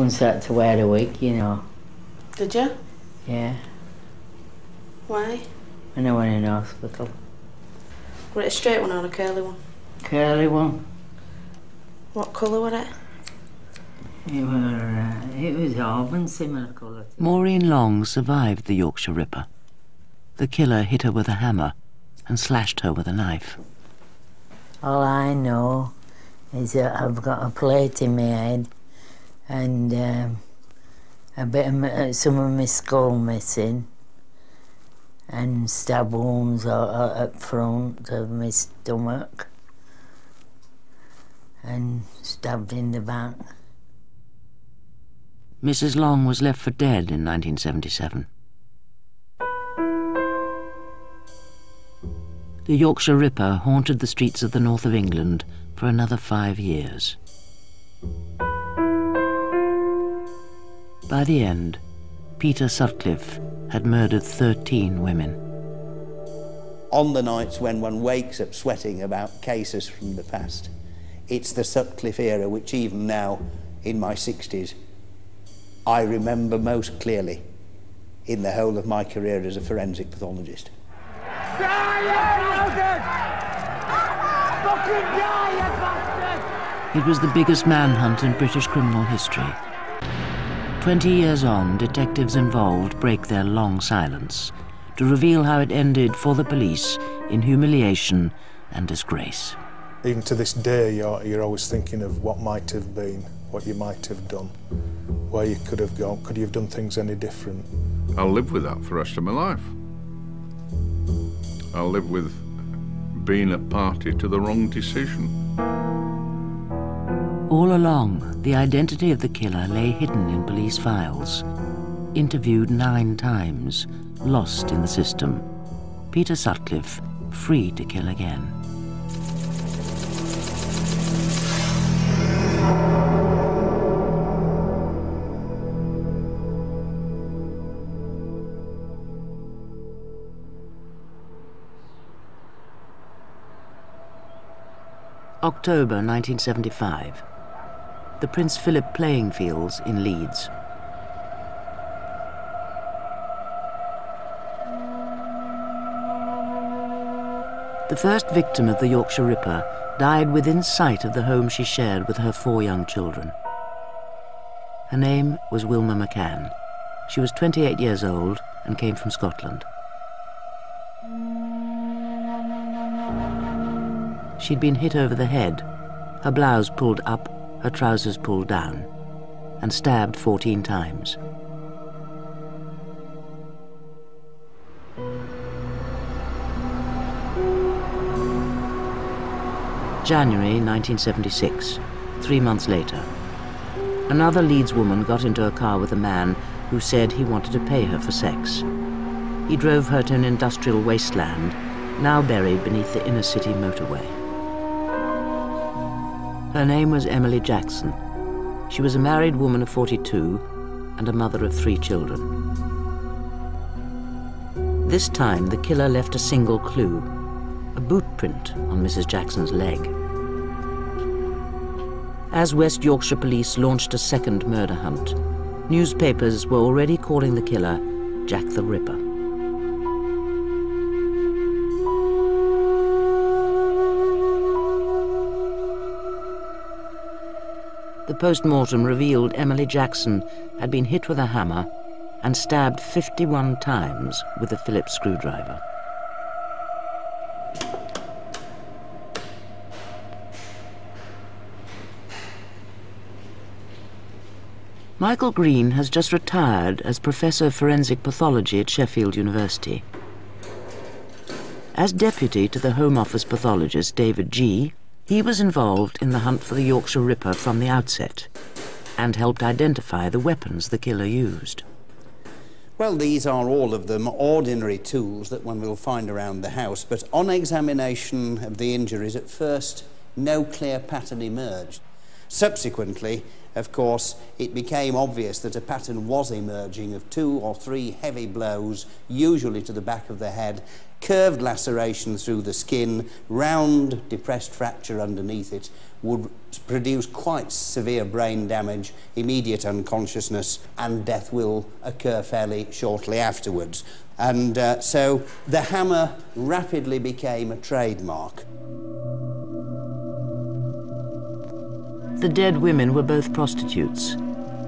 once had to wear a wig, you know. Did you? Yeah. Why? When I went in hospital. Was it a straight one or a curly one? Curly one. What colour was it? It was auburn, similar colour. Maureen Long survived the Yorkshire Ripper. The killer hit her with a hammer and slashed her with a knife. All I know is that I've got a plate in my head and a bit of some of my skull missing and stab wounds at front of my stomach and stabbed in the back. Mrs. Long was left for dead in 1977. The Yorkshire Ripper haunted the streets of the north of England for another 5 years. By the end, Peter Sutcliffe had murdered 13 women. On the nights when one wakes up sweating about cases from the past, it's the Sutcliffe era which even now, in my 60s, I remember most clearly in the whole of my career as a forensic pathologist. It was the biggest manhunt in British criminal history. 20 years on, detectives involved break their long silence to reveal how it ended for the police in humiliation and disgrace. Even to this day, you're always thinking of what might have been, what you might have done, where you could have gone. Could you have done things any different? I'll live with that for the rest of my life. I'll live with being a party to the wrong decision. All along, the identity of the killer lay hidden in police files. Interviewed 9 times, lost in the system. Peter Sutcliffe, free to kill again. October 1975. The Prince Philip playing fields in Leeds. The first victim of the Yorkshire Ripper died within sight of the home she shared with her 4 young children. Her name was Wilma McCann. She was 28 years old and came from Scotland. She'd been hit over the head, her blouse pulled up, her trousers pulled down, and stabbed 14 times. January 1976, 3 months later. Another Leeds woman got into a car with a man who said he wanted to pay her for sex. He drove her to an industrial wasteland, now buried beneath the inner city motorway. Her name was Emily Jackson. She was a married woman of 42 and a mother of 3 children. This time, the killer left a single clue, a boot print on Mrs. Jackson's leg. As West Yorkshire police launched a second murder hunt, newspapers were already calling the killer Jack the Ripper. The post-mortem revealed Emily Jackson had been hit with a hammer and stabbed 51 times with a Phillips screwdriver. Michael Green has just retired as Professor of Forensic Pathology at Sheffield University. As deputy to the Home Office pathologist David G., he was involved in the hunt for the Yorkshire Ripper from the outset and helped identify the weapons the killer used. Well, these are all of them ordinary tools that one will find around the house, but on examination of the injuries at first, no clear pattern emerged. Subsequently, of course, it became obvious that a pattern was emerging of 2 or 3 heavy blows, usually to the back of the head, curved laceration through the skin, round depressed fracture underneath it, would produce quite severe brain damage, immediate unconsciousness, and death will occur fairly shortly afterwards. And so the hammer rapidly became a trademark. The dead women were both prostitutes.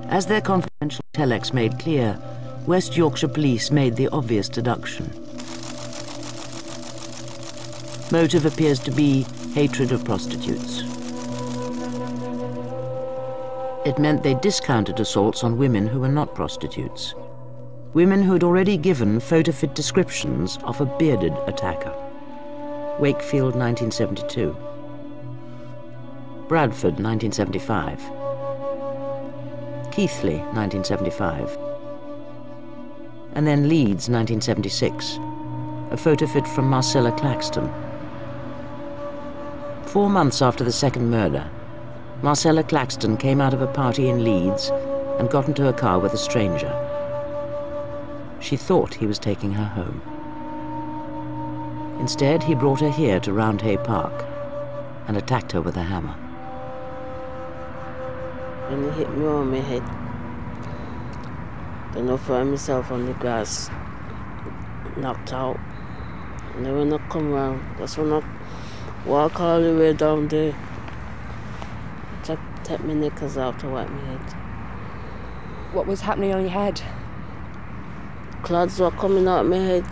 As their confidential telex made clear, West Yorkshire police made the obvious deduction. Motive appears to be hatred of prostitutes. It meant they discounted assaults on women who were not prostitutes. Women who had already given photo-fit descriptions of a bearded attacker. Wakefield, 1972. Bradford, 1975. Keighley, 1975. And then Leeds, 1976. A photo fit from Marcella Claxton. 4 months after the second murder, Marcella Claxton came out of a party in Leeds and got into a car with a stranger. She thought he was taking her home. Instead, he brought her here to Roundhay Park and attacked her with a hammer. When he hit me on my head, then I found myself on the grass, knocked out. And then when I come round, that's when I walk all the way down there, take my knickers out to wipe my head. What was happening on your head? Clods were coming out of my head,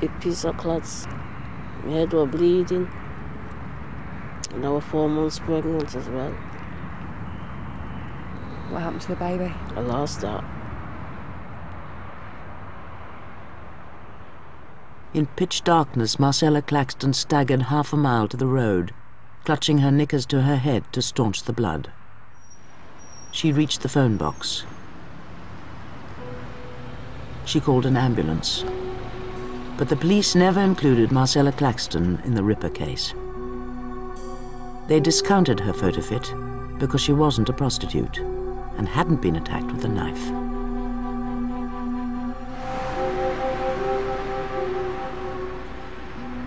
big piece of clods. My head was bleeding, and I was 4 months pregnant as well. What happened to the baby? I lost that. In pitch darkness, Marcella Claxton staggered half a mile to the road, clutching her knickers to her head to staunch the blood. She reached the phone box. She called an ambulance. But the police never included Marcella Claxton in the Ripper case. They discounted her photo fit because she wasn't a prostitute and hadn't been attacked with a knife.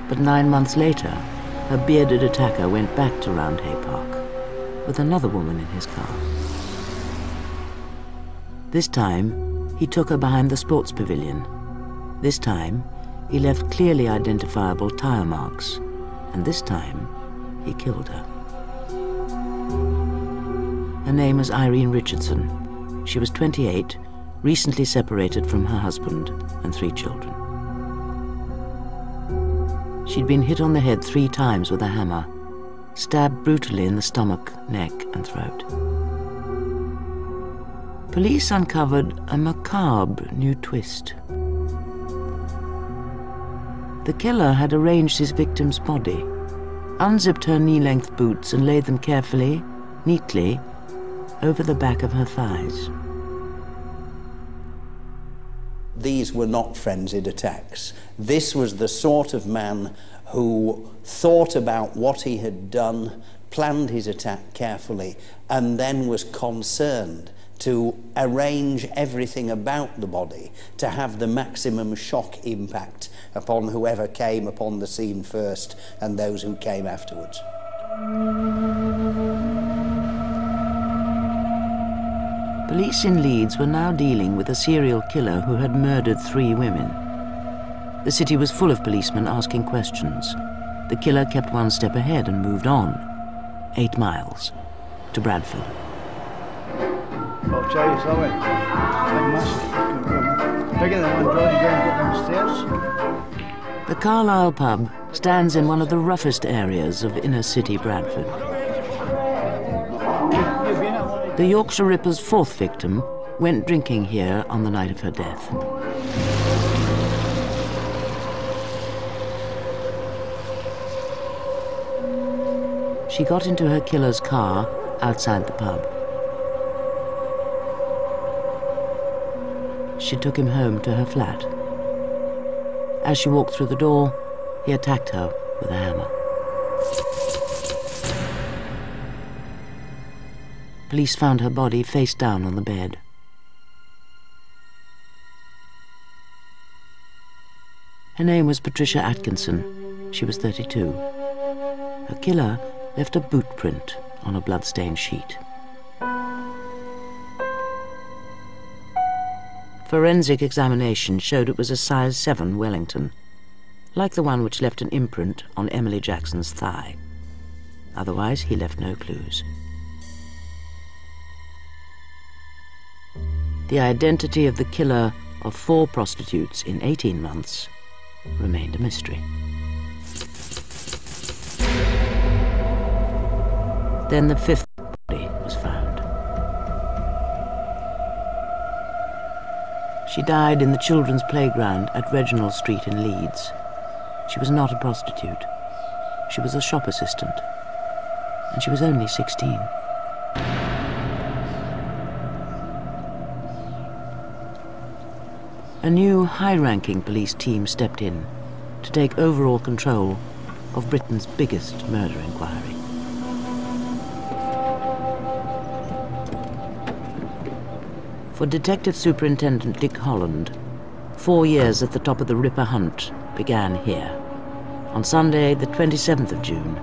But 9 months later, her bearded attacker went back to Roundhay Park with another woman in his car. This time, he took her behind the sports pavilion. This time, he left clearly identifiable tire marks, and this time, he killed her. Her name was Irene Richardson. She was 28, recently separated from her husband and 3 children. She'd been hit on the head 3 times with a hammer, stabbed brutally in the stomach, neck, and throat. Police uncovered a macabre new twist. The killer had arranged his victim's body, unzipped her knee-length boots and laid them carefully, neatly, over the back of her thighs. These were not frenzied attacks. This was the sort of man who thought about what he had done, planned his attack carefully, and then was concerned to arrange everything about the body to have the maximum shock impact upon whoever came upon the scene first and those who came afterwards. Police in Leeds were now dealing with a serial killer who had murdered 3 women. The city was full of policemen asking questions. The killer kept 1 step ahead and moved on, 8 miles, to Bradford. I'll tell you something. Bigger than one door, you go and go downstairs. The Carlisle pub stands in one of the roughest areas of inner-city Bradford. The Yorkshire Ripper's 4th victim went drinking here on the night of her death. She got into her killer's car outside the pub. She took him home to her flat. As she walked through the door, he attacked her with a hammer. Police found her body face down on the bed. Her name was Patricia Atkinson. She was 32. Her killer left a boot print on a blood-stained sheet. Forensic examination showed it was a size 7 Wellington, like the one which left an imprint on Emily Jackson's thigh. Otherwise, he left no clues. The identity of the killer of 4 prostitutes in 18 months remained a mystery. Then the 5th body was found. She died in the children's playground at Reginald Street in Leeds. She was not a prostitute. She was a shop assistant, and she was only 16. A new high-ranking police team stepped in to take overall control of Britain's biggest murder inquiry. For Detective Superintendent Dick Holland, 4 years at the top of the Ripper hunt began here, on Sunday, the 27th of June,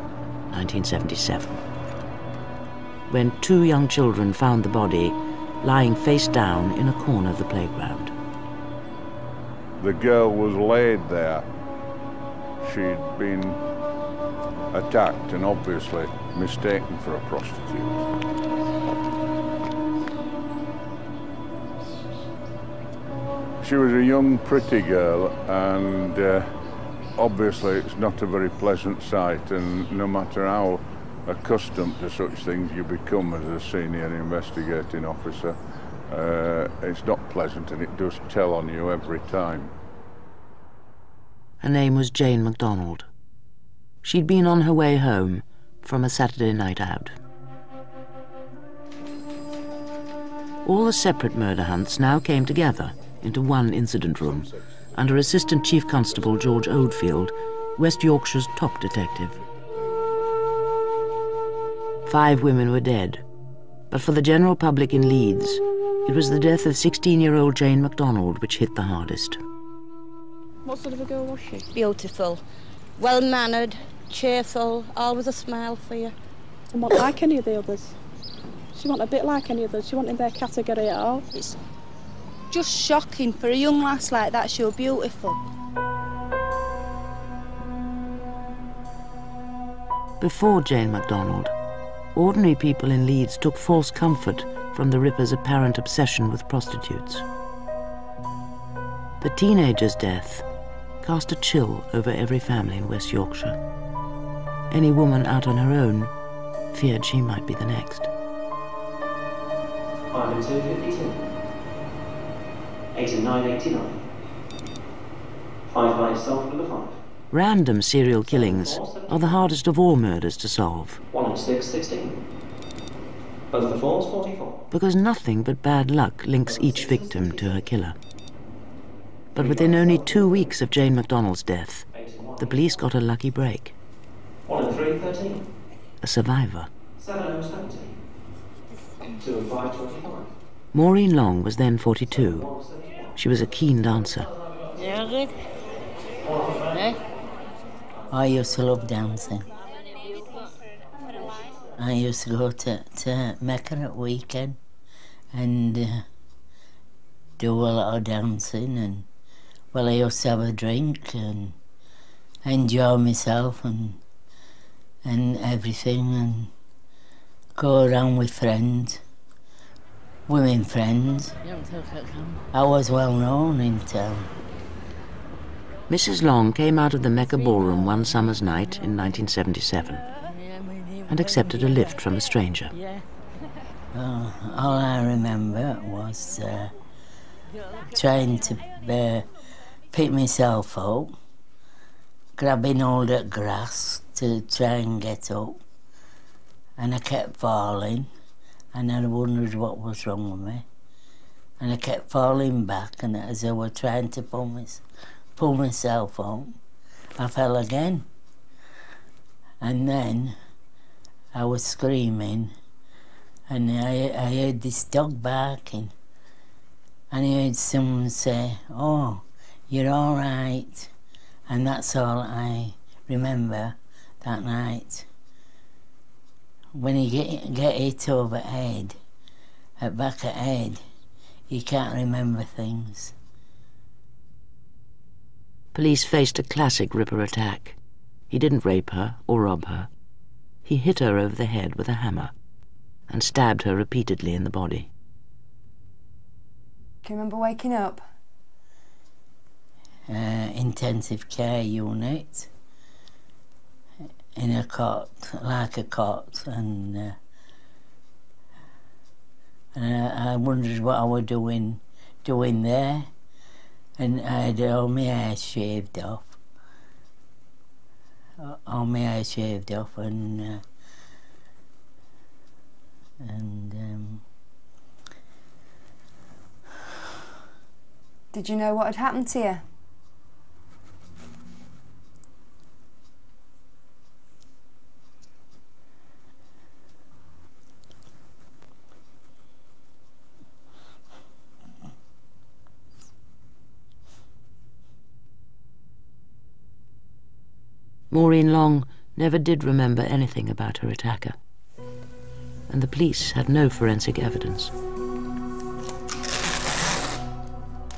1977, when 2 young children found the body lying face down in a corner of the playground. The girl was laid there. She'd been attacked and obviously mistaken for a prostitute. She was a young, pretty girl, and obviously it's not a very pleasant sight, and no matter how accustomed to such things you become as a senior investigating officer, it's not pleasant, and it does tell on you every time. Her name was Jane MacDonald. She'd been on her way home from a Saturday night out. All the separate murder hunts now came together into one incident room under Assistant Chief Constable George Oldfield, West Yorkshire's top detective. 5 women were dead, but for the general public in Leeds, it was the death of 16-year-old Jane MacDonald which hit the hardest. What sort of a girl was she? Beautiful, well-mannered, cheerful, always a smile for you. And not like any of the others. She wasn't a bit like any others. She wasn't in their category at all. It's just shocking for a young lass like that. She was beautiful. Before Jane MacDonald, ordinary people in Leeds took false comfort from the Ripper's apparent obsession with prostitutes. The teenager's death cast a chill over every family in West Yorkshire. Any woman out on her own feared she might be the next. 502.52. 89.89. 5 by itself, number 5. Random serial killings are the hardest of all murders to solve. 106.16. Both the 4s, 44. Because nothing but bad luck links each victim to her killer. But within only 2 weeks of Jane MacDonald's death, the police got a lucky break. 103.13. A survivor. 7.70. 2.5.25. Maureen Long was then 42. She was a keen dancer. Yeah, good. Eh? I used to love dancing. I used to go to Mecca at weekend and do a lot of dancing, and well, I used to have a drink and enjoy myself and everything, and go around with friends, women friends. I was well known in town. Mrs. Long came out of the Mecca ballroom one summer's night in 1977 and accepted a lift from a stranger. All I remember was trying to pick myself up, grabbing hold of grass to try and get up, and I kept falling, and I wondered what was wrong with me, and I kept falling back, and as I was trying to pull myself up, I fell again, and then I was screaming, and I heard this dog barking, and I heard someone say, "Oh, you're all right," and that's all I remember that night. When you get hit over the head, at back of the head, you can't remember things. Police faced a classic Ripper attack. He didn't rape her or rob her. He hit her over the head with a hammer and stabbed her repeatedly in the body. Can you remember waking up? Intensive care unit, in a cot, like a cot, and I wondered what I was doing there, and I had all my hair shaved off. Did you know what had happened to you? Maureen Long never did remember anything about her attacker, and the police had no forensic evidence.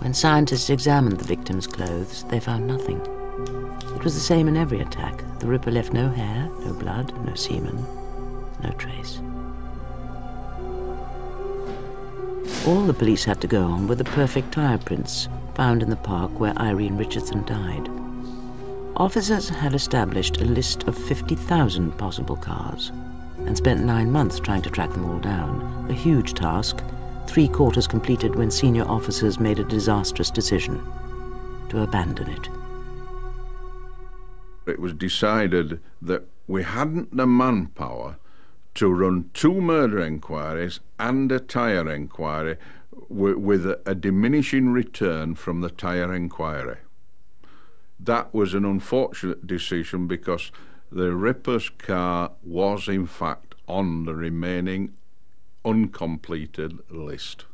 When scientists examined the victim's clothes, they found nothing. It was the same in every attack. The Ripper left no hair, no blood, no semen, no trace. All the police had to go on were the perfect tyre prints found in the park where Irene Richardson died. Officers had established a list of 50,000 possible cars and spent 9 months trying to track them all down. A huge task, 3/4 completed when senior officers made a disastrous decision to abandon it. It was decided that we hadn't the manpower to run 2 murder inquiries and a tyre inquiry with a diminishing return from the tyre inquiry. That was an unfortunate decision because the Ripper's car was in fact on the remaining uncompleted list.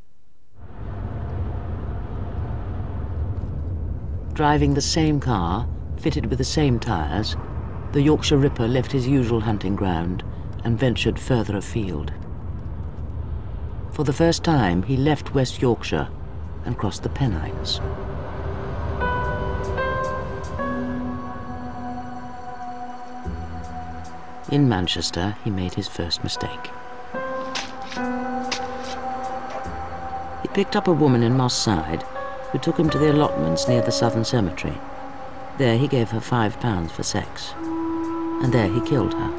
Driving the same car, fitted with the same tyres, the Yorkshire Ripper left his usual hunting ground and ventured further afield. For the first time, he left West Yorkshire and crossed the Pennines. In Manchester, he made his first mistake. He picked up a woman in Moss Side who took him to the allotments near the Southern Cemetery. There he gave her £5 for sex, and there he killed her.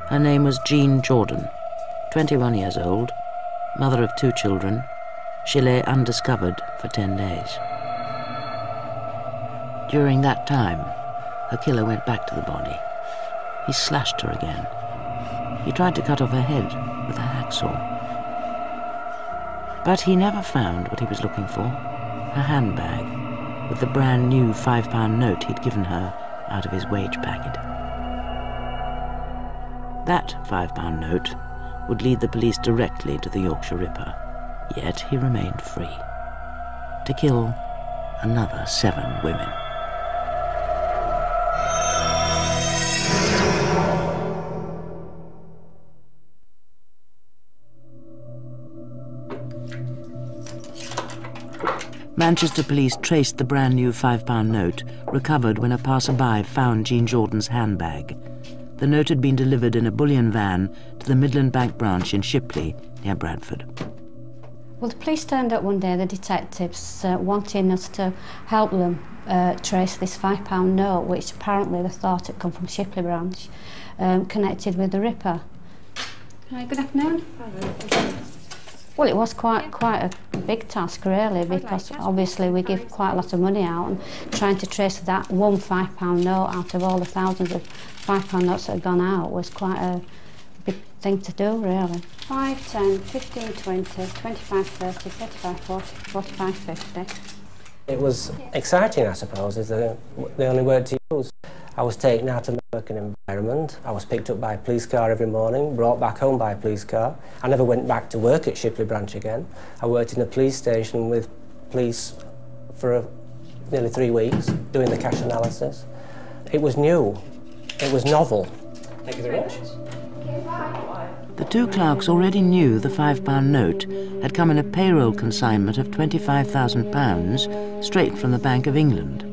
Her name was Jean Jordan, 21 years old, mother of 2 children. She lay undiscovered for 10 days. During that time, her killer went back to the body. He slashed her again. He tried to cut off her head with a hacksaw. But he never found what he was looking for, her handbag, with the brand new £5 note he'd given her out of his wage packet. That £5 note would lead the police directly to the Yorkshire Ripper, yet he remained free to kill another 7 women. Manchester police traced the brand new £5 note recovered when a passerby found Jean Jordan's handbag. The note had been delivered in a bullion van to the Midland Bank branch in Shipley, near Bradford. Well, the police turned up one day, the detectives, wanting us to help them trace this £5 note, which apparently they thought had come from Shipley branch, connected with the Ripper. Hi, good afternoon. Well, it was quite a big task, really, because obviously we give quite a lot of money out, and trying to trace that one £5 note out of all the thousands of £5 notes that had gone out was quite a big thing to do, really. 5, 10, 15, 20, 25, 30, 35, 40, 45, 50. It was exciting, I suppose, is the only word to use. I was taken out of my working environment. I was picked up by a police car every morning, brought back home by a police car. I never went back to work at Shipley branch again. I worked in a police station with police for nearly 3 weeks, doing the cash analysis. It was new. It was novel. Thank you very much. The two clerks already knew the £5 note had come in a payroll consignment of £25,000 straight from the Bank of England.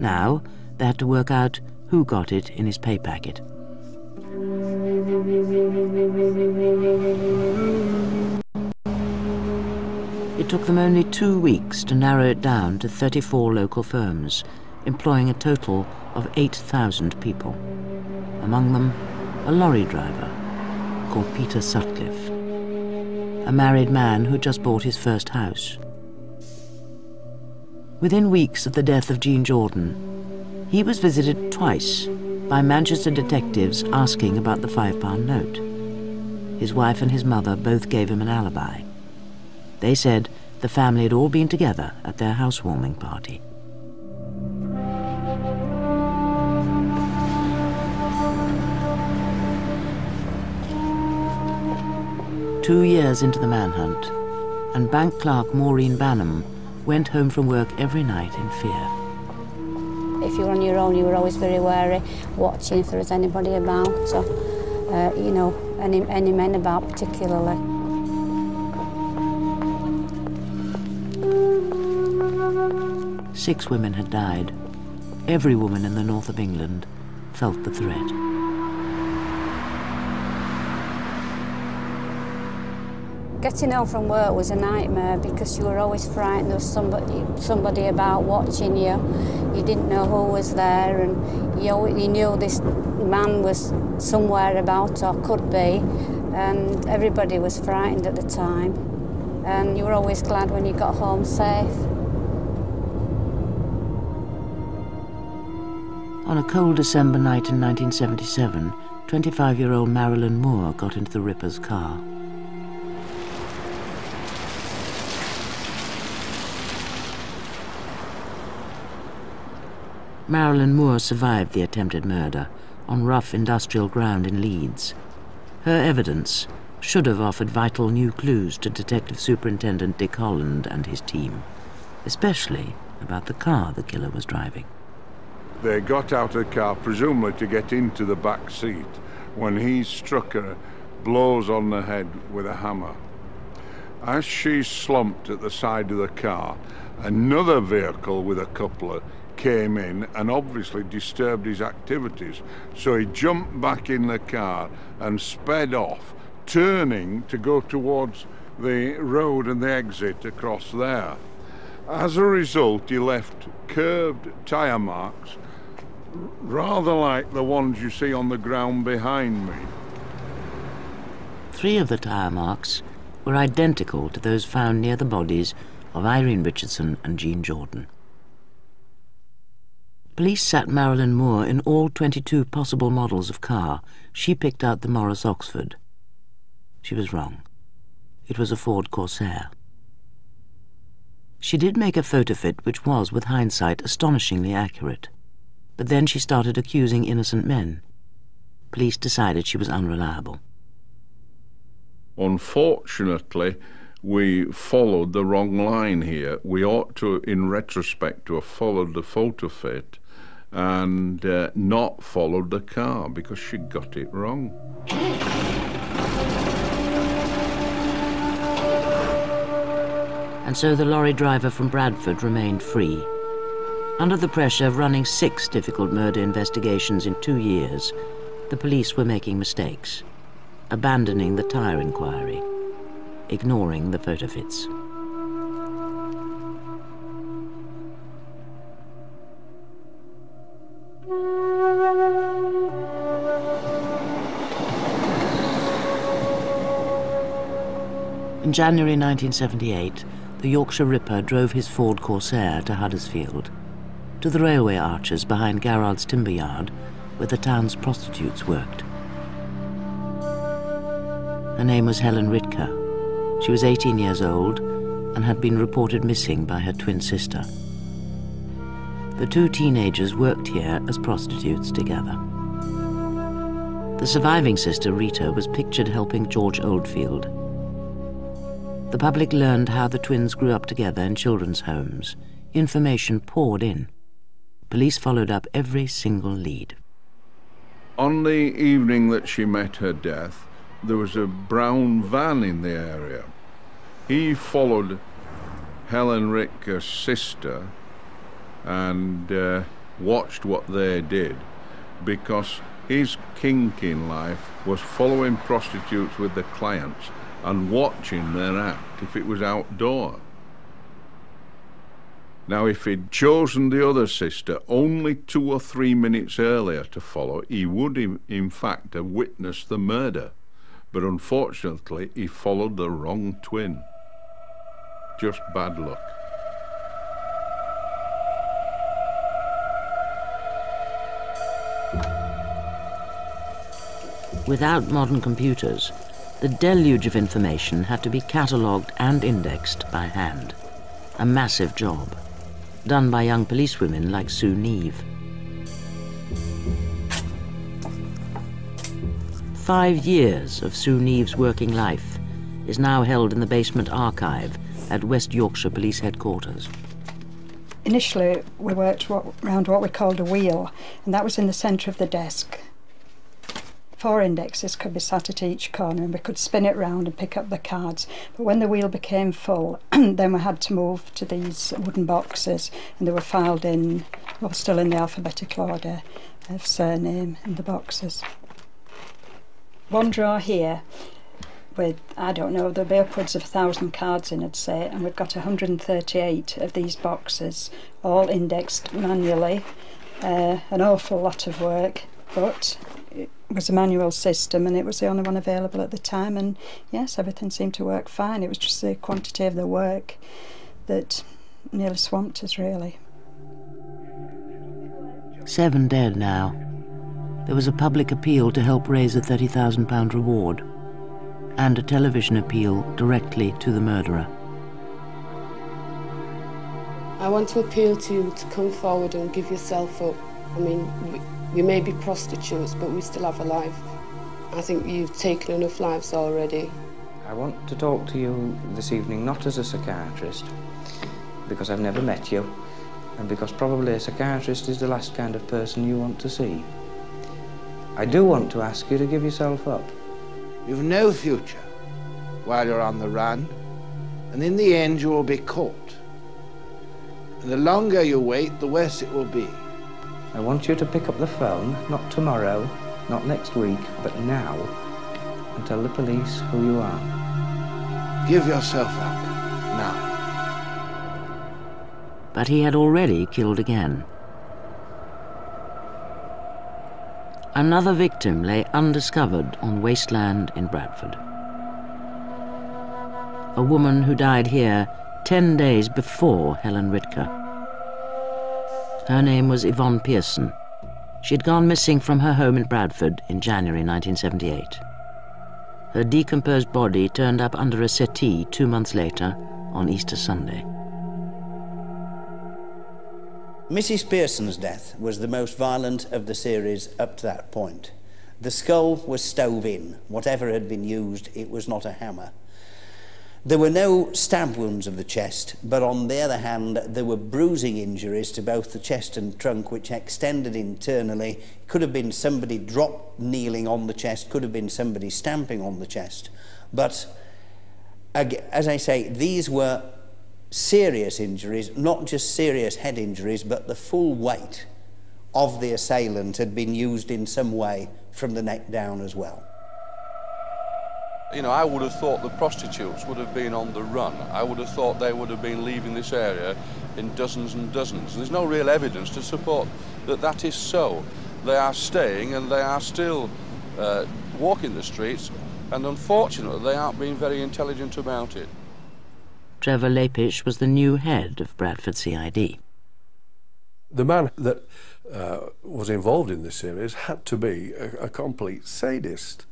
Now they had to work out who got it in his pay packet. It took them only 2 weeks to narrow it down to 34 local firms, employing a total of 8,000 people. Among them, a lorry driver called Peter Sutcliffe, a married man who just bought his first house. Within weeks of the death of Jean Jordan, he was visited twice by Manchester detectives asking about the £5 note. His wife and his mother both gave him an alibi. They said the family had all been together at their housewarming party. Two years into the manhunt, and bank clerk Maureen Banham went home from work every night in fear. If you were on your own, you were always very wary, watching if there was anybody about, or, you know, any men about particularly. Six women had died. Every woman in the north of England felt the threat. Getting home from work was a nightmare because you were always frightened there was somebody about watching you. You didn't know who was there, and you knew this man was somewhere about or could be, and everybody was frightened at the time. And you were always glad when you got home safe. On a cold December night in 1977, 25-year-old Marilyn Moore got into the Ripper's car. Marilyn Moore survived the attempted murder on rough industrial ground in Leeds. Her evidence should have offered vital new clues to Detective Superintendent Dick Holland and his team, especially about the car the killer was driving. They got out of the car, presumably to get into the back seat, when he struck her blows on the head with a hammer. As she slumped at the side of the car, another vehicle with a coupler came in and obviously disturbed his activities. So he jumped back in the car and sped off, turning to go towards the road and the exit across there. As a result, he left curved tyre marks, rather like the ones you see on the ground behind me. 3 of the tyre marks were identical to those found near the bodies of Irene Richardson and Jean Jordan. Police sat Marilyn Moore in all 22 possible models of car. She picked out the Morris Oxford. She was wrong. It was a Ford Corsair. She did make a photo fit which was, with hindsight, astonishingly accurate. But then she started accusing innocent men. Police decided she was unreliable. Unfortunately, we followed the wrong line here. We ought to, in retrospect, to have followed the photo fit and not followed the car, because she got it wrong. And so the lorry driver from Bradford remained free. Under the pressure of running 6 difficult murder investigations in 2 years, the police were making mistakes, abandoning the tyre inquiry, ignoring the photo fits. In January 1978, the Yorkshire Ripper drove his Ford Corsair to Huddersfield, to the railway arches behind Garrard's timber yard, where the town's prostitutes worked. Her name was Helen Ritker. She was 18 years old and had been reported missing by her twin sister. The two teenagers worked here as prostitutes together. The surviving sister, Rita, was pictured helping George Oldfield. The public learned how the twins grew up together in children's homes. Information poured in. Police followed up every single lead. On the evening that she met her death, there was a brown van in the area. He followed Helen Ritker's sister and watched what they did, because his kink in life was following prostitutes with the clients and watching their act if it was outdoor. Now, if he'd chosen the other sister only 2 or 3 minutes earlier to follow, he would in fact have witnessed the murder. But unfortunately, he followed the wrong twin. Just bad luck. Without modern computers, the deluge of information had to be catalogued and indexed by hand. A massive job, done by young policewomen like Sue Neve. 5 years of Sue Neve's working life is now held in the basement archive at West Yorkshire Police Headquarters. Initially, we worked around what we called a wheel, and that was in the centre of the desk. 4 indexes could be sat at each corner, and we could spin it round and pick up the cards. But when the wheel became full, then we had to move to these wooden boxes, and they were filed in, well, still in the alphabetical order of surname in the boxes. One drawer here with, I don't know, there'll be upwards of 1,000 cards in, I'd say, and we've got 138 of these boxes, all indexed manually. An awful lot of work, but it was a manual system and it was the only one available at the time, and yes, everything seemed to work fine. It was just the quantity of the work that nearly swamped us, really. 7 dead now. There was a public appeal to help raise a £30,000 reward, and a television appeal directly to the murderer. I want to appeal to you to come forward and give yourself up. I mean, we may be prostitutes, but we still have a life. I think you've taken enough lives already. I want to talk to you this evening not as a psychiatrist, because I've never met you, and because probably a psychiatrist is the last kind of person you want to see. I do want to ask you to give yourself up. You've no future while you're on the run, and in the end you will be caught. And the longer you wait, the worse it will be. I want you to pick up the phone, not tomorrow, not next week, but now, and tell the police who you are. Give yourself up, now. But he had already killed again. Another victim lay undiscovered on wasteland in Bradford. A woman who died here 10 days before Helen Ritker. Her name was Yvonne Pearson. She had gone missing from her home in Bradford in January 1978. Her decomposed body turned up under a settee 2 months later on Easter Sunday. Mrs. Pearson's death was the most violent of the series up to that point. The skull was stove in. Whatever had been used, it was not a hammer. There were no stab wounds of the chest, but on the other hand, there were bruising injuries to both the chest and trunk, which extended internally. Could have been somebody kneeling on the chest, could have been somebody stamping on the chest. But, as I say, these were serious injuries, not just serious head injuries, but the full weight of the assailant had been used in some way from the neck down as well. You know, I would have thought the prostitutes would have been on the run. I would have thought they would have been leaving this area in dozens and dozens. There's no real evidence to support that that is so. They are staying and they are still walking the streets, and unfortunately they aren't being very intelligent about it. Trevor Lapish was the new head of Bradford CID. The man that was involved in this series had to be a complete sadist.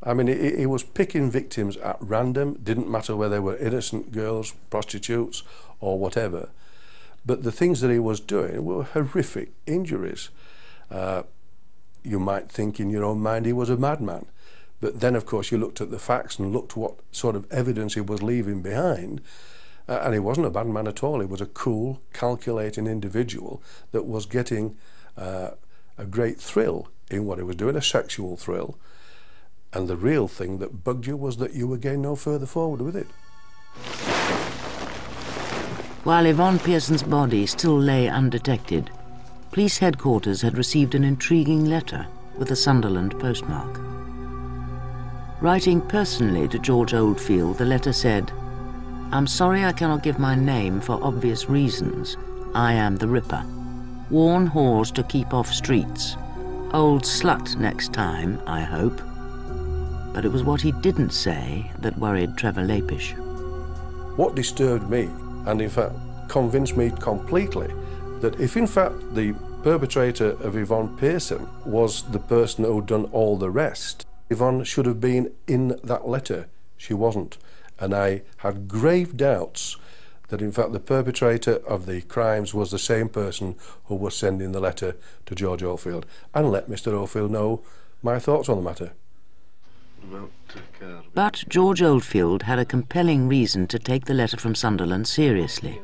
I mean, he was picking victims at random, didn't matter whether they were innocent girls, prostitutes, or whatever. But the things that he was doing were horrific injuries. You might think in your own mind he was a madman. But then, of course, you looked at the facts and looked what sort of evidence he was leaving behind, and he wasn't a bad man at all. He was a cool, calculating individual that was getting a great thrill in what he was doing, a sexual thrill. And the real thing that bugged you was that you were getting no further forward with it. While Yvonne Pearson's body still lay undetected, police headquarters had received an intriguing letter with a Sunderland postmark. Writing personally to George Oldfield, the letter said, "I'm sorry I cannot give my name for obvious reasons. I am the Ripper. Warn whores to keep off streets. Old slut next time, I hope." But it was what he didn't say that worried Trevor Lapish. What disturbed me, and in fact convinced me completely, that if in fact the perpetrator of Yvonne Pearson was the person who'd done all the rest, Yvonne should have been in that letter. She wasn't. And I had grave doubts that in fact the perpetrator of the crimes was the same person who was sending the letter to George Oldfield, and let Mr. Oldfield know my thoughts on the matter. But George Oldfield had a compelling reason to take the letter from Sunderland seriously.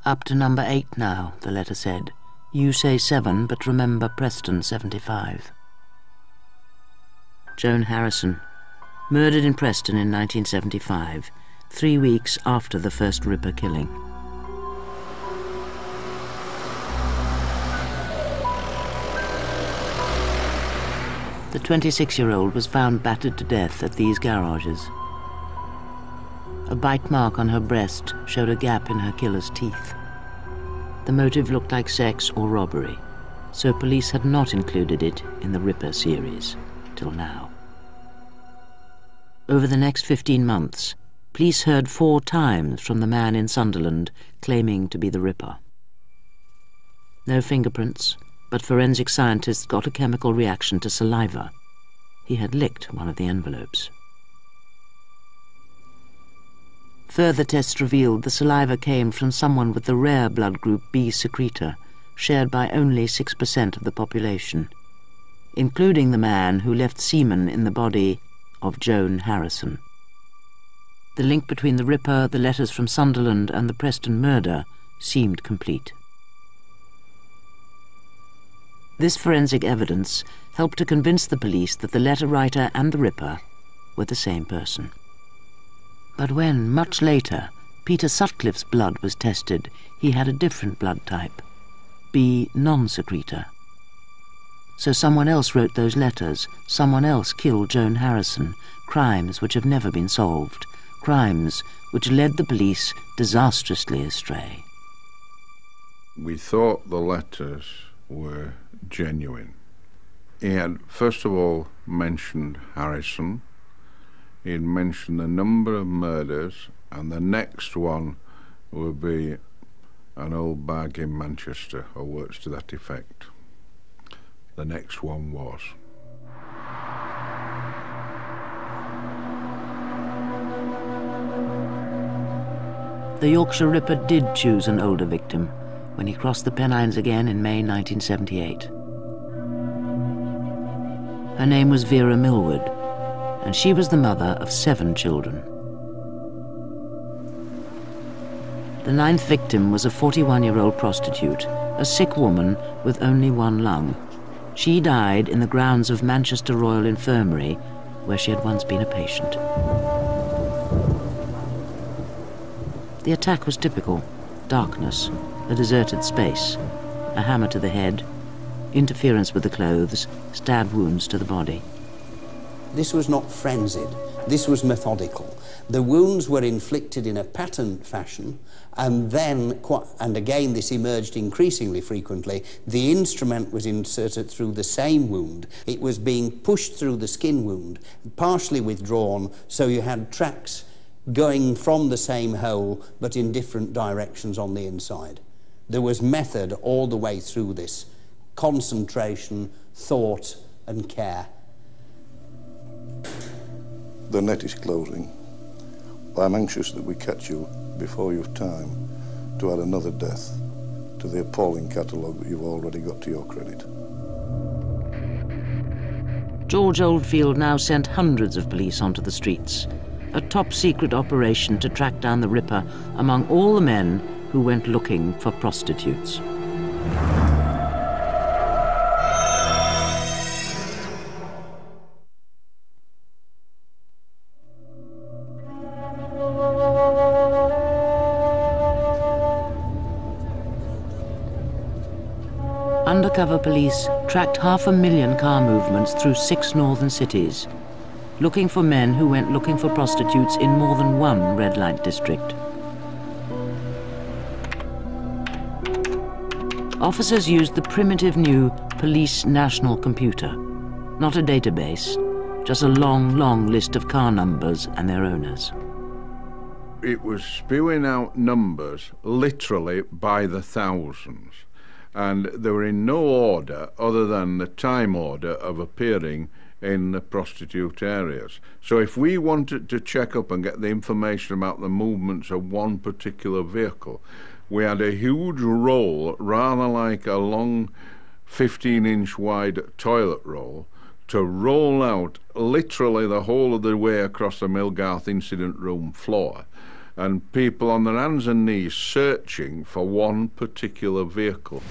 "Up to number 8 now," the letter said. "You say 7, but remember Preston 75. Joan Harrison, murdered in Preston in 1975, 3 weeks after the first Ripper killing. The 26-year-old was found battered to death at these garages. A bite mark on her breast showed a gap in her killer's teeth. The motive looked like sex or robbery, so police had not included it in the Ripper series, till now. Over the next 15 months, police heard 4 times from the man in Sunderland claiming to be the Ripper. No fingerprints, but forensic scientists got a chemical reaction to saliva. He had licked one of the envelopes. Further tests revealed the saliva came from someone with the rare blood group B secretor, shared by only 6% of the population, including the man who left semen in the body of Joan Harrison. The link between the Ripper, the letters from Sunderland, and the Preston murder seemed complete. This forensic evidence helped to convince the police that the letter writer and the Ripper were the same person. But when, much later, Peter Sutcliffe's blood was tested, he had a different blood type, B non-secretor. So someone else wrote those letters, someone else killed Joan Harrison, crimes which have never been solved, crimes which led the police disastrously astray. We thought the letters were genuine. He had, first of all, mentioned Harrison. He had mentioned the number of murders, and the next one would be an old bag in Manchester, or words to that effect. The next one was. The Yorkshire Ripper did choose an older victim when he crossed the Pennines again in May 1978. Her name was Vera Millward, and she was the mother of 7 children. The 9th victim was a 41-year-old prostitute, a sick woman with only one lung. She died in the grounds of Manchester Royal Infirmary, where she had once been a patient. The attack was typical: darkness, a deserted space, a hammer to the head, interference with the clothes, stab wounds to the body. This was not frenzied, this was methodical. The wounds were inflicted in a patterned fashion, and then, and again this emerged increasingly frequently, the instrument was inserted through the same wound. It was being pushed through the skin wound, partially withdrawn, so you had tracks going from the same hole, but in different directions on the inside. There was method all the way through this, concentration, thought, and care. The net is closing. I'm anxious that we catch you before your time to add another death to the appalling catalogue that you've already got to your credit. George Oldfield now sent hundreds of police onto the streets, a top-secret operation to track down the Ripper among all the men who went looking for prostitutes. Undercover police tracked 500,000 car movements through 6 northern cities, looking for men who went looking for prostitutes in more than one red light district. Officers used the primitive new Police National Computer, not a database, just a long, long list of car numbers and their owners. It was spewing out numbers literally by the thousands. And they were in no order other than the time order of appearing in the prostitute areas. So if we wanted to check up and get the information about the movements of one particular vehicle, we had a huge roll, rather like a long 15-inch wide toilet roll, to roll out literally the whole of the way across the Millgarth incident room floor, and people on their hands and knees searching for one particular vehicle.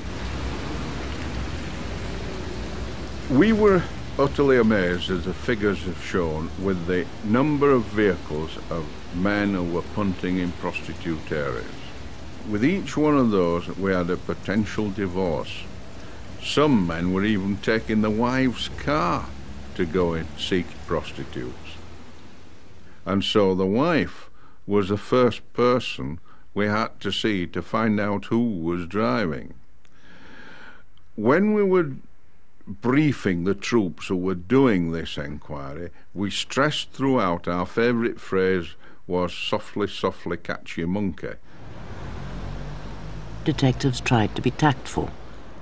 We were utterly amazed, as the figures have shown, with the number of vehicles of men who were punting in prostitute areas. With each one of those, we had a potential divorce. Some men were even taking the wife's car to go and seek prostitutes. And so the wife was the first person we had to see to find out who was driving. When we were briefing the troops who were doing this enquiry, we stressed throughout our favourite phrase was "softly, softly, catch your monkey." Detectives tried to be tactful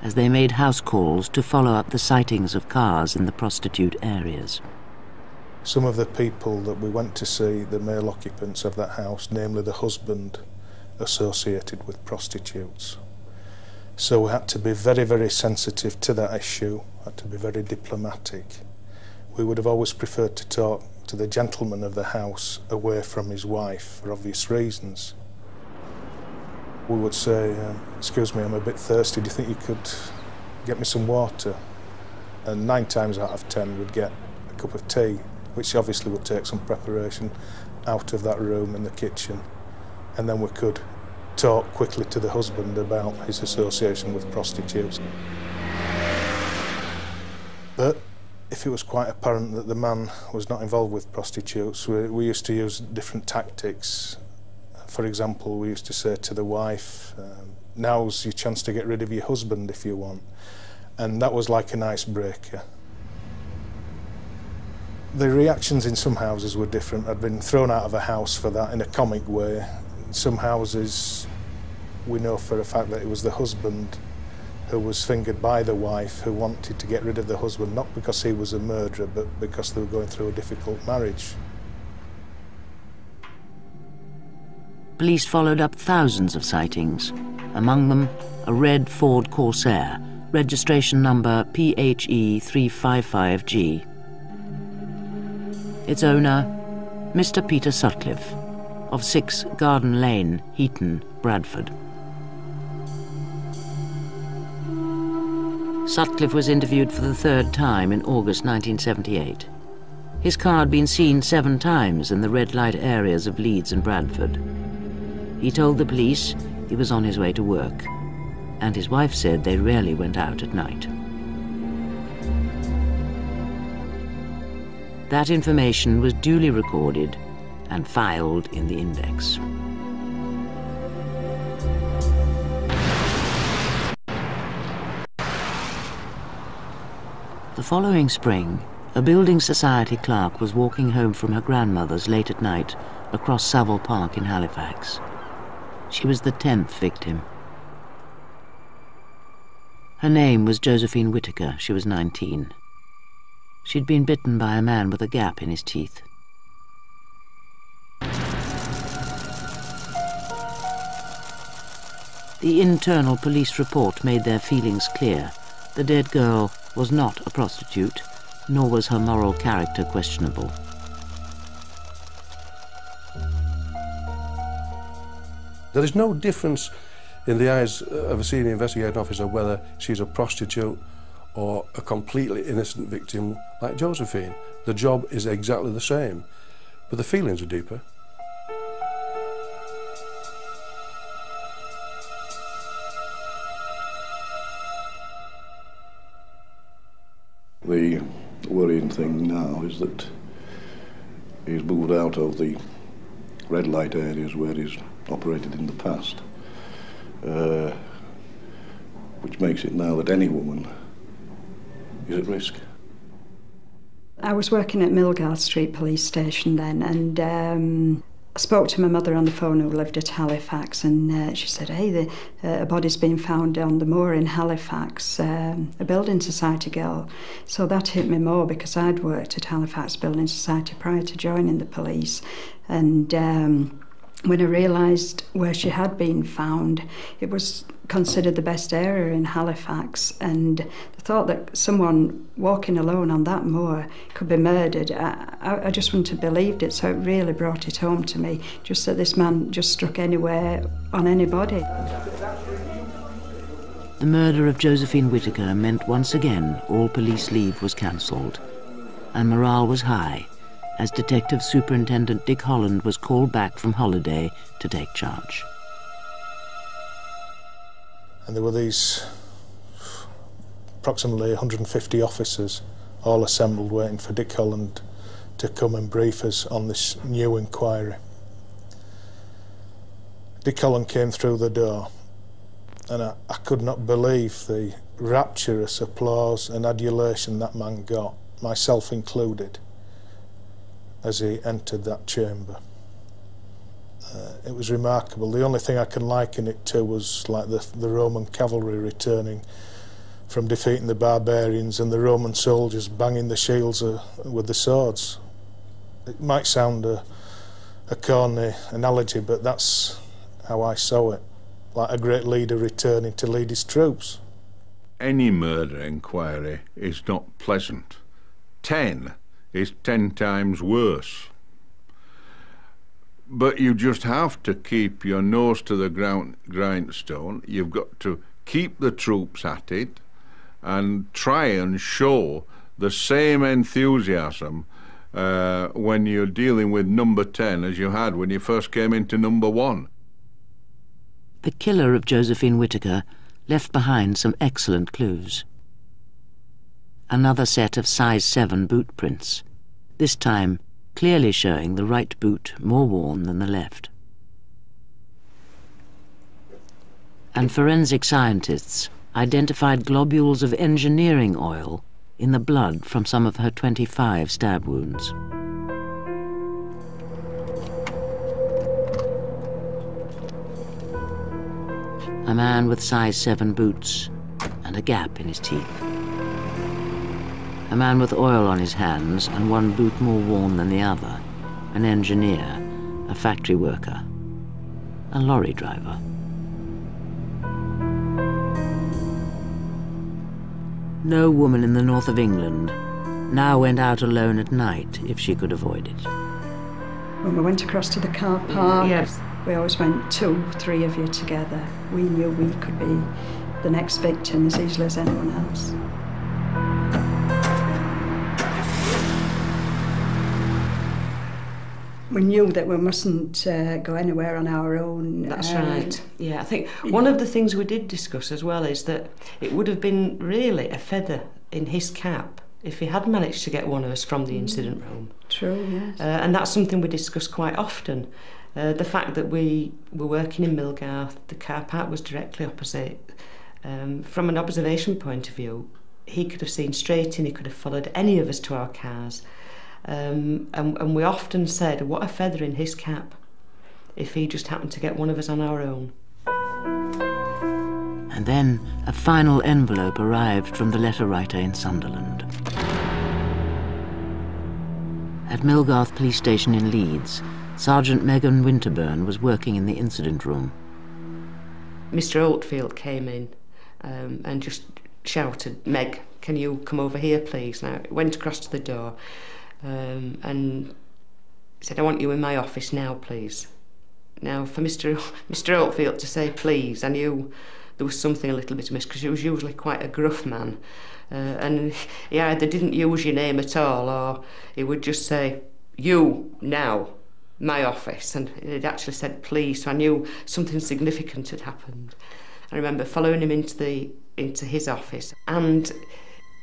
as they made house calls to follow up the sightings of cars in the prostitute areas. Some of the people that we went to see, the male occupants of that house, namely the husband, associated with prostitutes. So we had to be very, very sensitive to that issue, had to be very diplomatic. We would have always preferred to talk to the gentleman of the house away from his wife for obvious reasons. We would say, "Excuse me, I'm a bit thirsty, do you think you could get me some water?" And 9 times out of 10 we'd get a cup of tea, which obviously would take some preparation out of that room in the kitchen, and then we could talk quickly to the husband about his association with prostitutes. But if it was quite apparent that the man was not involved with prostitutes, we used to use different tactics. For example, we used to say to the wife, "Now's your chance to get rid of your husband if you want." And that was like an icebreaker. The reactions in some houses were different. I'd been thrown out of a house for that in a comic way. In some houses, we know for a fact that it was the husband who was fingered by the wife who wanted to get rid of the husband, not because he was a murderer, but because they were going through a difficult marriage. Police followed up thousands of sightings, among them a red Ford Corsair, registration number PHE 355G. Its owner, Mr. Peter Sutcliffe, of 6 Garden Lane, Heaton, Bradford. Sutcliffe was interviewed for the 3rd time in August 1978. His car had been seen 7 times in the red light areas of Leeds and Bradford. He told the police he was on his way to work, and his wife said they rarely went out at night. That information was duly recorded and filed in the index. The following spring, a building society clerk was walking home from her grandmother's late at night across Savile Park in Halifax. She was the 10th victim. Her name was Josephine Whittaker. She was 19. She'd been bitten by a man with a gap in his teeth. The internal police report made their feelings clear. The dead girl was not a prostitute, nor was her moral character questionable. There is no difference in the eyes of a senior investigating officer whether she's a prostitute or a completely innocent victim like Josephine. The job is exactly the same, but the feelings are deeper. The worrying thing now is that he's moved out of the red light areas where he's operated in the past, which makes it now that any woman is at risk. I was working at Millgarth Street Police Station then, and I spoke to my mother on the phone who lived at Halifax, and she said, hey, a body's been found on the moor in Halifax, a building society girl. So that hit me more because I'd worked at Halifax Building Society prior to joining the police, and when I realised where she had been found, it was considered the best area in Halifax, and the thought that someone walking alone on that moor could be murdered, I just wouldn't have believed it, so it really brought it home to me, just that this man just struck anywhere on anybody. The murder of Josephine Whittaker meant once again all police leave was cancelled, and morale was high as Detective Superintendent Dick Holland was called back from holiday to take charge. And there were these approximately 150 officers all assembled waiting for Dick Holland to come and brief us on this new inquiry. Dick Holland came through the door, and I could not believe the rapturous applause and adulation that man got, myself included, as he entered that chamber. It was remarkable. The only thing I can liken it to was like the Roman cavalry returning from defeating the barbarians and the Roman soldiers banging the shields with the swords. It might sound a corny analogy, but that's how I saw it, like a great leader returning to lead his troops. Any murder inquiry is not pleasant. 10 is 10 times worse. But you just have to keep your nose to the grindstone. You've got to keep the troops at it and try and show the same enthusiasm when you're dealing with number 10 as you had when you first came into number 1. The killer of Josephine Whittaker left behind some excellent clues. Another set of size 7 boot prints, this time clearly showing the right boot more worn than the left. And forensic scientists identified globules of engineering oil in the blood from some of her 25 stab wounds. A man with size 7 boots and a gap in his teeth. A man with oil on his hands and one boot more worn than the other. An engineer, a factory worker, a lorry driver. No woman in the north of England now went out alone at night if she could avoid it. When we went across to the car park, yes, we always went 2, 3 of you together. We knew we could be the next victim as easily as anyone else. We knew that we mustn't go anywhere on our own. That's right. Yeah, I think one of the things we did discuss as well is that it would have been really a feather in his cap if he had managed to get one of us from the incident room. True, yes. And that's something we discuss quite often. The fact that we were working in Millgarth, the car park was directly opposite. From an observation point of view, he could have seen straight in, he could have followed any of us to our cars. And we often said, what a feather in his cap if he just happened to get one of us on our own. And then a final envelope arrived from the letter writer in Sunderland. At Millgarth Police Station in Leeds, Sergeant Megan Winterburn was working in the incident room. Mr. Oldfield came in and just shouted, "Meg, can you come over here, please?" Now, I went across to the door and said, "I want you in my office now, please." Now, for Mr. Oldfield to say please, I knew there was something a little bit amiss, because he was usually quite a gruff man. And he either didn't use your name at all, or he would just say, "You, now, my office." And he'd actually said please, so I knew something significant had happened. I remember following him into his office, and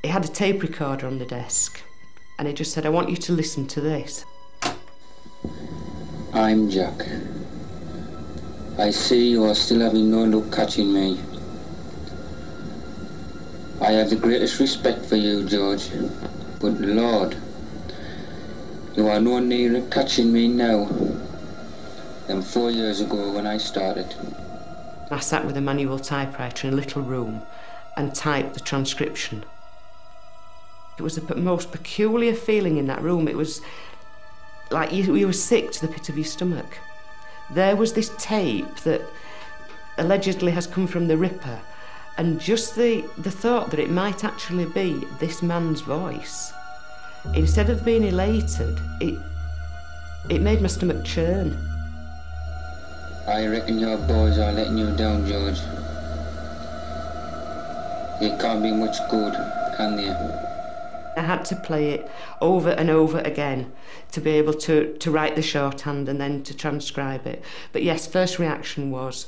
he had a tape recorder on the desk, and he just said, "I want you to listen to this." I'm Jack. I see you are still having no luck catching me. I have the greatest respect for you, George, but Lord, you are no nearer catching me now than 4 years ago when I started. I sat with a manual typewriter in a little room and typed the transcription. It was the most peculiar feeling in that room. It was like you were sick to the pit of your stomach. There was this tape that allegedly has come from the Ripper, and just the thought that it might actually be this man's voice, instead of being elated, it made my stomach churn. I reckon your boys are letting you down, George. It can't be much good, can they? I had to play it over and over again to be able to write the shorthand and then to transcribe it. But yes, first reaction was,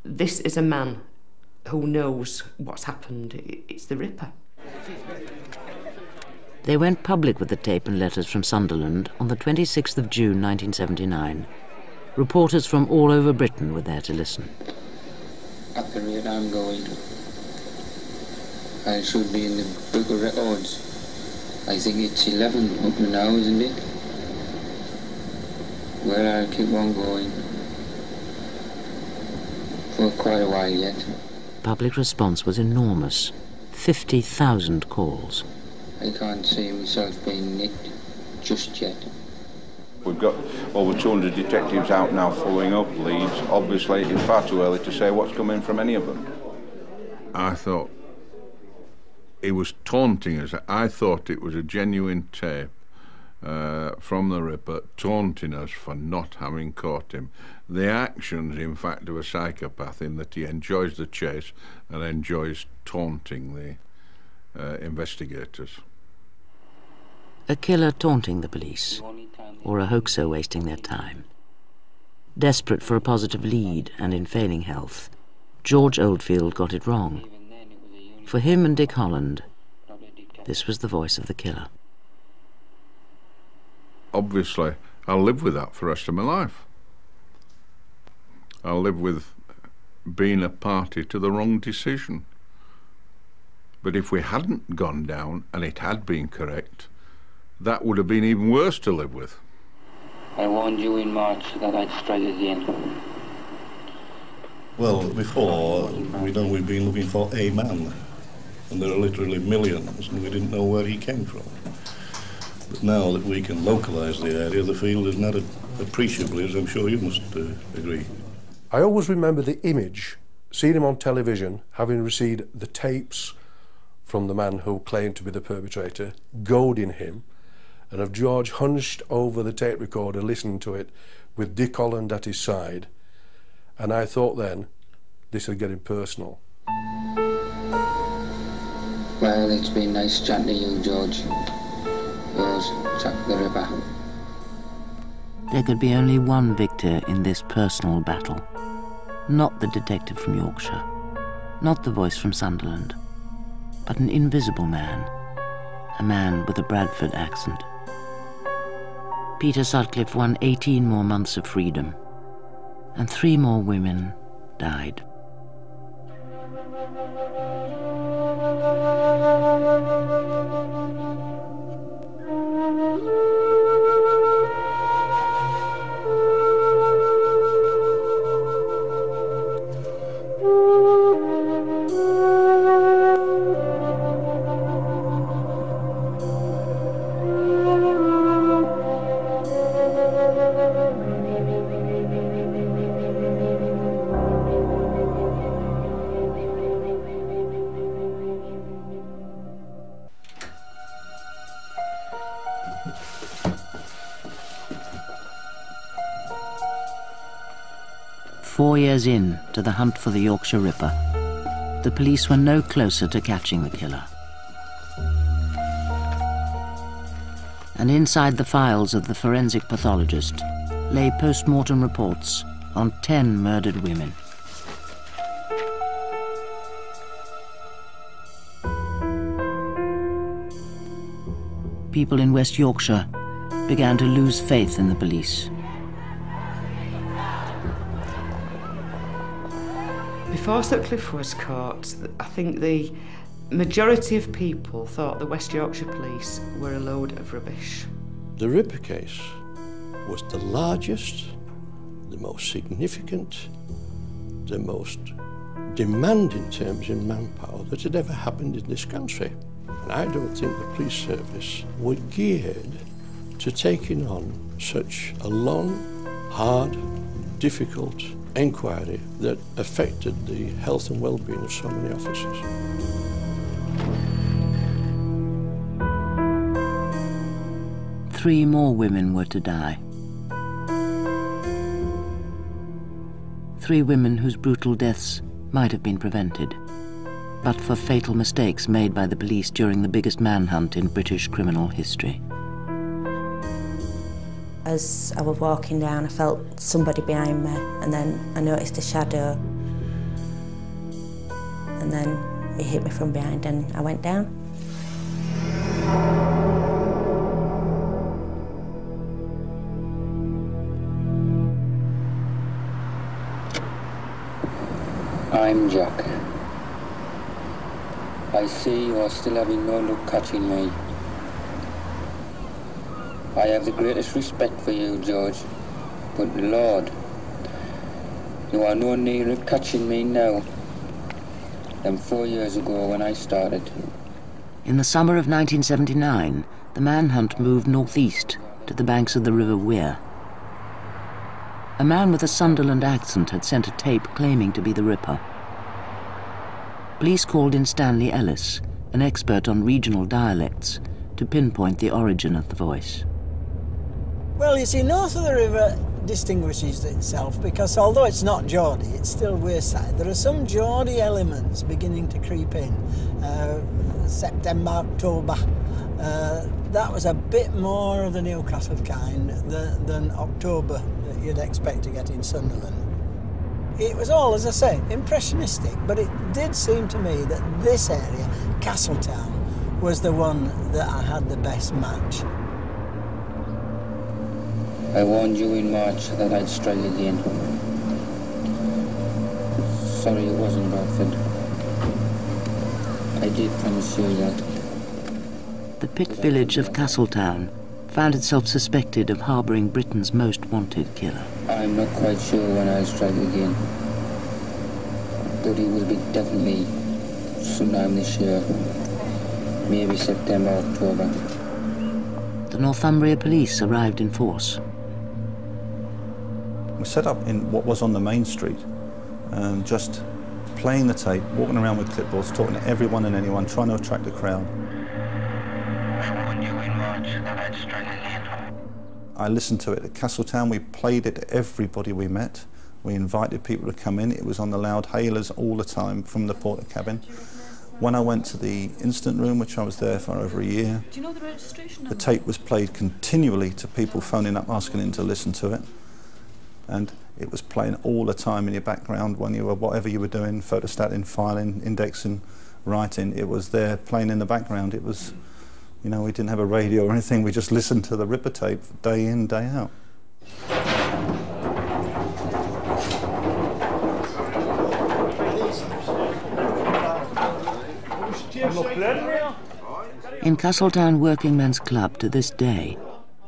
this is a man who knows what's happened. It's the Ripper. They went public with the tape and letters from Sunderland on the 26th of June 1979. Reporters from all over Britain were there to listen. At the rate I'm going, I should be in the book of records. I think it's 11 up now, isn't it? Well, I'll keep on going for quite a while yet. Public response was enormous. 50,000 calls. I can't see myself being nicked just yet. We've got over 200 detectives out now following up leads. Obviously, it's far too early to say what's coming from any of them. I thought he was taunting us. I thought it was a genuine tape from the Ripper taunting us for not having caught him. The actions, in fact, of a psychopath in that he enjoys the chase and enjoys taunting the investigators. A killer taunting the police, or a hoaxer wasting their time. Desperate for a positive lead and in failing health, George Oldfield got it wrong. For him and Dick Holland, this was the voice of the killer. Obviously, I'll live with that for the rest of my life. I'll live with being a party to the wrong decision. But if we hadn't gone down and it had been correct, that would have been even worse to live with. I warned you in March that I'd strike again. Well, before, we know we've been looking for a man, and there are literally millions, and we didn't know where he came from. But now that we can localise the area, the field is not appreciably, as I'm sure you must agree. I always remember the image, seeing him on television, having received the tapes from the man who claimed to be the perpetrator, goading him, and of George hunched over the tape recorder listening to it with Dick Holland at his side. And I thought then, this is getting personal. Well, it's been nice chatting to you, George. Yours, Jack the Ripper. There could be only one victor in this personal battle. Not the detective from Yorkshire, not the voice from Sunderland, but an invisible man, a man with a Bradford accent. Peter Sutcliffe won 18 more months of freedom, and 3 more women died. 4 years in to the hunt for the Yorkshire Ripper, the police were no closer to catching the killer. And inside the files of the forensic pathologist lay post-mortem reports on 10 murdered women. People in West Yorkshire began to lose faith in the police. Before Sutcliffe was caught, I think the majority of people thought the West Yorkshire police were a load of rubbish. The Ripper case was the largest, the most significant, the most demanding terms in manpower that had ever happened in this country. And I don't think the police service were geared to taking on such a long, hard, difficult inquiry that affected the health and well-being of so many officers. Three more women were to die. 3 women whose brutal deaths might have been prevented, but for fatal mistakes made by the police during the biggest manhunt in British criminal history. As I was walking down, I felt somebody behind me, and then I noticed a shadow. And then it hit me from behind and I went down. I'm Jack. I see you are still having no luck catching me. I have the greatest respect for you, George, but Lord, you are no nearer catching me now than 4 years ago when I started. In the summer of 1979, the manhunt moved northeast to the banks of the River Wear. A man with a Sunderland accent had sent a tape claiming to be the Ripper. Police called in Stanley Ellis, an expert on regional dialects, to pinpoint the origin of the voice. Well, you see, north of the river distinguishes itself because although it's not Geordie, it's still Wearside. There are some Geordie elements beginning to creep in. September, October. That was a bit more of the Newcastle kind than October that you'd expect to get in Sunderland. It was all, as I say, impressionistic, but it did seem to me that this area, Castletown, was the one that I had the best match. I warned you in March that I'd strike again. Sorry it wasn't Bradford. I did promise you that. The pit village of Castletown found itself suspected of harbouring Britain's most wanted killer. I'm not quite sure when I'll strike again, but it will be definitely sometime this year, maybe September, October. The Northumbria police arrived in force. We set up in what was on the main street, and just playing the tape, walking around with clipboards, talking to everyone and anyone, trying to attract a crowd. I listened to it at Castletown. We played it to everybody we met. We invited people to come in. It was on the loud hailers all the time from the porter cabin. When I went to the instant room, which I was there for over a year, do you know the registration number? The tape was played continually to people phoning up asking them to listen to it. And it was playing all the time in your background when you were, whatever you were doing, photostating, filing, indexing, writing, it was there playing in the background. It was, you know, we didn't have a radio or anything, we just listened to the Ripper tape day in, day out. In Castletown Working Men's Club to this day,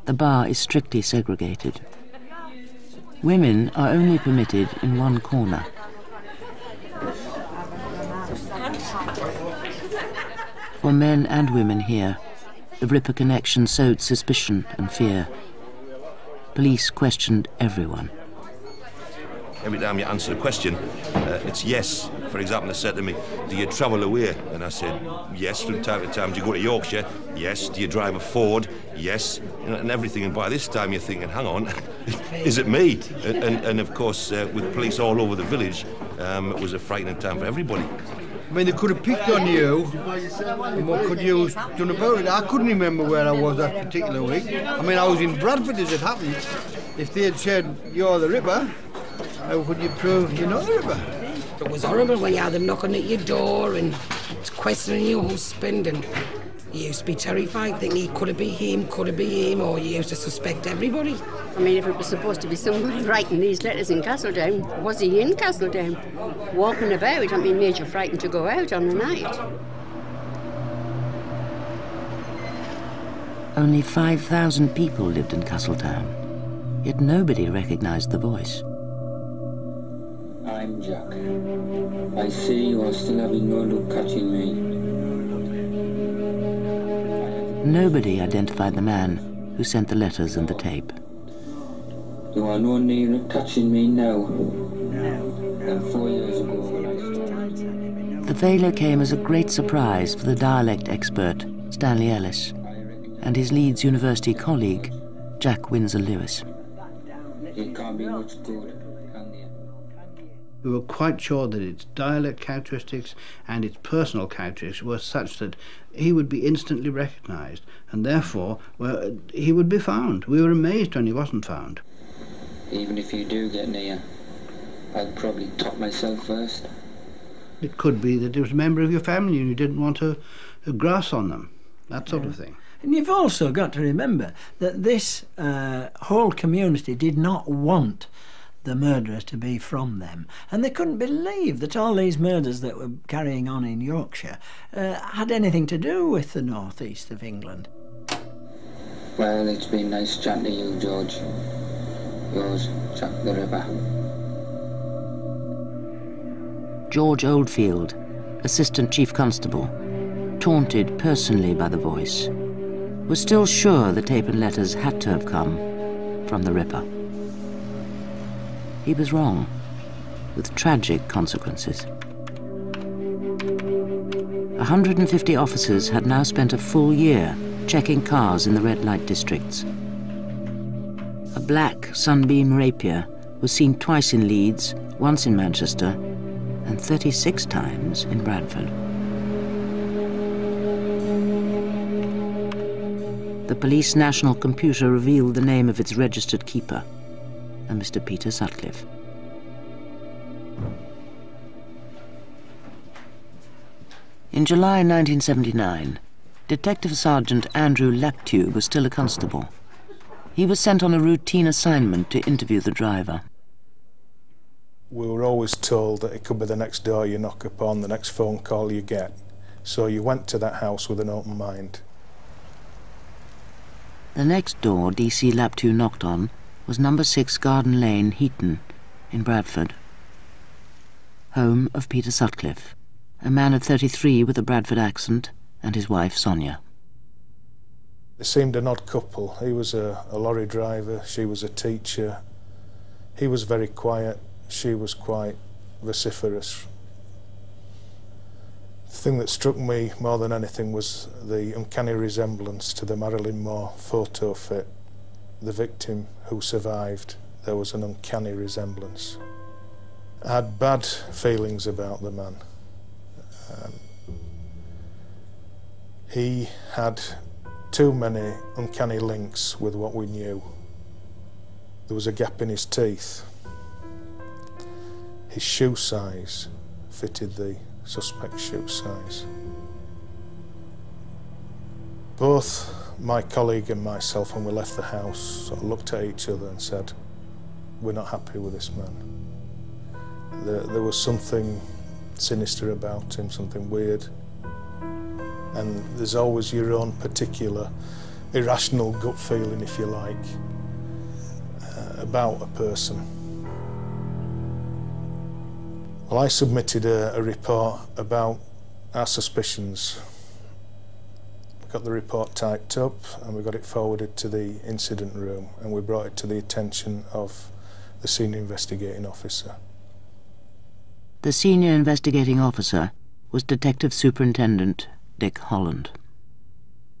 the bar is strictly segregated. Women are only permitted in one corner. For men and women here, the Ripper connection sowed suspicion and fear. Police questioned everyone. every time you answer a question, it's yes. For example, they said to me, do you travel away? And I said, yes, from time to time. Do you go to Yorkshire? Yes. Do you drive a Ford? Yes. You know, and everything. And by this time you're thinking, hang on, is it me? And of course, with police all over the village, it was a frightening time for everybody. I mean, they could have picked on you, and what could you have done about it? I couldn't remember where I was that particular week. I mean, I was in Bradford as it happened. If they had said, you're the Ripper, how could you prove you're not the Ripper? It was horrible when you had them knocking at your door and questioning your husband, and you used to be terrified, thinking could it be him, or you used to suspect everybody. I mean, if it was supposed to be somebody writing these letters in Castledown, was he in Castledown? Walking about, I mean, made you frightened to go out on the night. Only 5,000 people lived in Castletown, yet nobody recognised the voice. I'm Jack. I see you are still having no luck catching me. Nobody identified the man who sent the letters and the tape. You are no nearer catching me now than 4 years ago when I started. The failure came as a great surprise for the dialect expert Stanley Ellis and his Leeds University colleague Jack Windsor-Lewis. It can't be much good, can you? We were quite sure that its dialect characteristics and its personal characteristics were such that he would be instantly recognised, and therefore he would be found. We were amazed when he wasn't found. Even if you do get near, I'd probably top myself first. It could be that it was a member of your family and you didn't want to grass on them, that sort of thing. And you've also got to remember that this whole community did not want the murderers to be from them. And they couldn't believe that all these murders that were carrying on in Yorkshire had anything to do with the northeast of England. Well, it's been nice chatting to you, George. Yours, Jack the Ripper. George Oldfield, Assistant Chief Constable, taunted personally by the voice, was still sure the tape and letters had to have come from the Ripper. He was wrong, with tragic consequences. 150 officers had now spent a full year checking cars in the red light districts. A black Sunbeam Rapier was seen twice in Leeds, once in Manchester, and 36 times in Bradford. The police national computer revealed the name of its registered keeper, a Mr. Peter Sutcliffe. In July 1979, Detective Sergeant Andrew Laptew was still a constable. He was sent on a routine assignment to interview the driver. We were always told that it could be the next door you knock upon, the next phone call you get. So you went to that house with an open mind. The next door DC Laptew knocked on was number 6 Garden Lane, Heaton, in Bradford. Home of Peter Sutcliffe, a man of 33 with a Bradford accent, and his wife Sonia. They seemed an odd couple. He was a lorry driver, she was a teacher. He was very quiet, she was quite vociferous. The thing that struck me more than anything was the uncanny resemblance to the Marilyn Moore photo fit. The victim who survived, there was an uncanny resemblance. I had bad feelings about the man. He had too many uncanny links with what we knew. There was a gap in his teeth. His shoe size fitted the suspect's shoe size. Both my colleague and myself, when we left the house, sort of looked at each other and said, we're not happy with this man. There was something sinister about him, something weird. And there's always your own particular irrational gut feeling, if you like, about a person. Well, I submitted a report about our suspicions. We got the report typed up and we got it forwarded to the incident room, and we brought it to the attention of the senior investigating officer. The senior investigating officer was Detective Superintendent Dick Holland.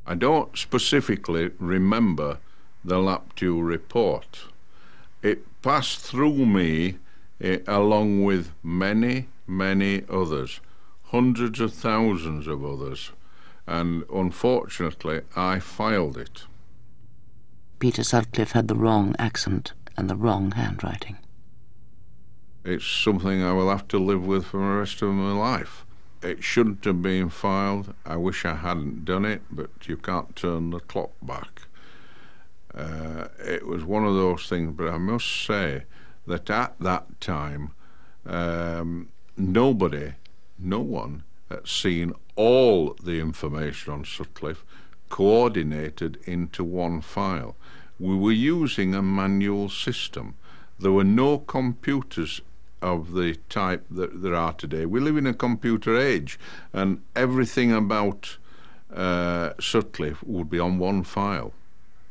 I don't specifically remember the Laptew report. It passed through me along with many, many others, hundreds of thousands of others, and unfortunately I filed it. Peter Sutcliffe had the wrong accent and the wrong handwriting. It's something I will have to live with for the rest of my life. It shouldn't have been filed. I wish I hadn't done it, but you can't turn the clock back. It was one of those things, but I must say that at that time, no one had seen all the information on Sutcliffe coordinated into one file. We were using a manual system. There were no computers of the type that there are today. We live in a computer age, and everything about Sutcliffe would be on one file.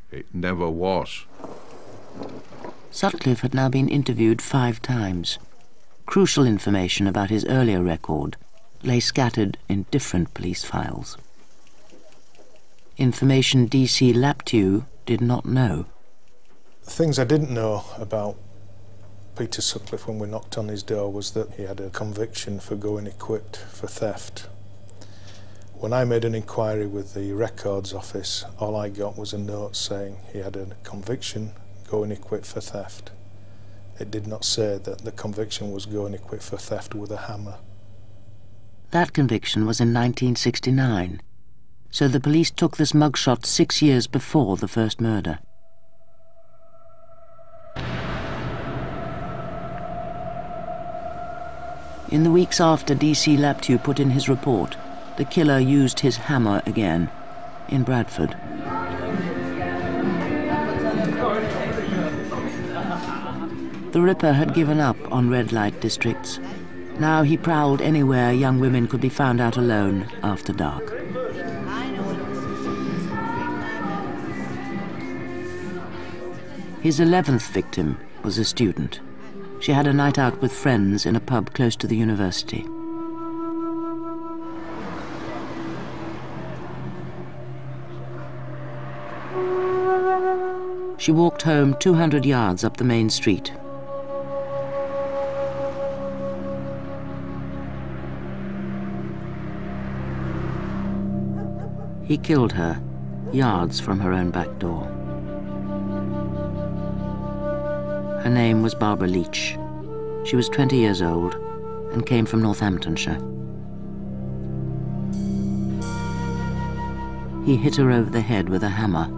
It never was. Sutcliffe had now been interviewed 5 times. Crucial information about his earlier record lay scattered in different police files. Information DC Laptew did not know. The things I didn't know about Peter Sutcliffe when we knocked on his door was that he had a conviction for going equipped for theft. When I made an inquiry with the records office, all I got was a note saying he had a conviction going equipped for theft. It did not say that the conviction was going equipped for theft with a hammer. That conviction was in 1969, so the police took this mugshot 6 years before the first murder. In the weeks after DC Laptew put in his report, the killer used his hammer again, in Bradford. The Ripper had given up on red light districts. Now he prowled anywhere young women could be found out alone after dark. His 11th victim was a student. She had a night out with friends in a pub close to the university. She walked home 200 yards up the main street. He killed her, yards from her own back door. Her name was Barbara Leach. She was 20 years old and came from Northamptonshire. He hit her over the head with a hammer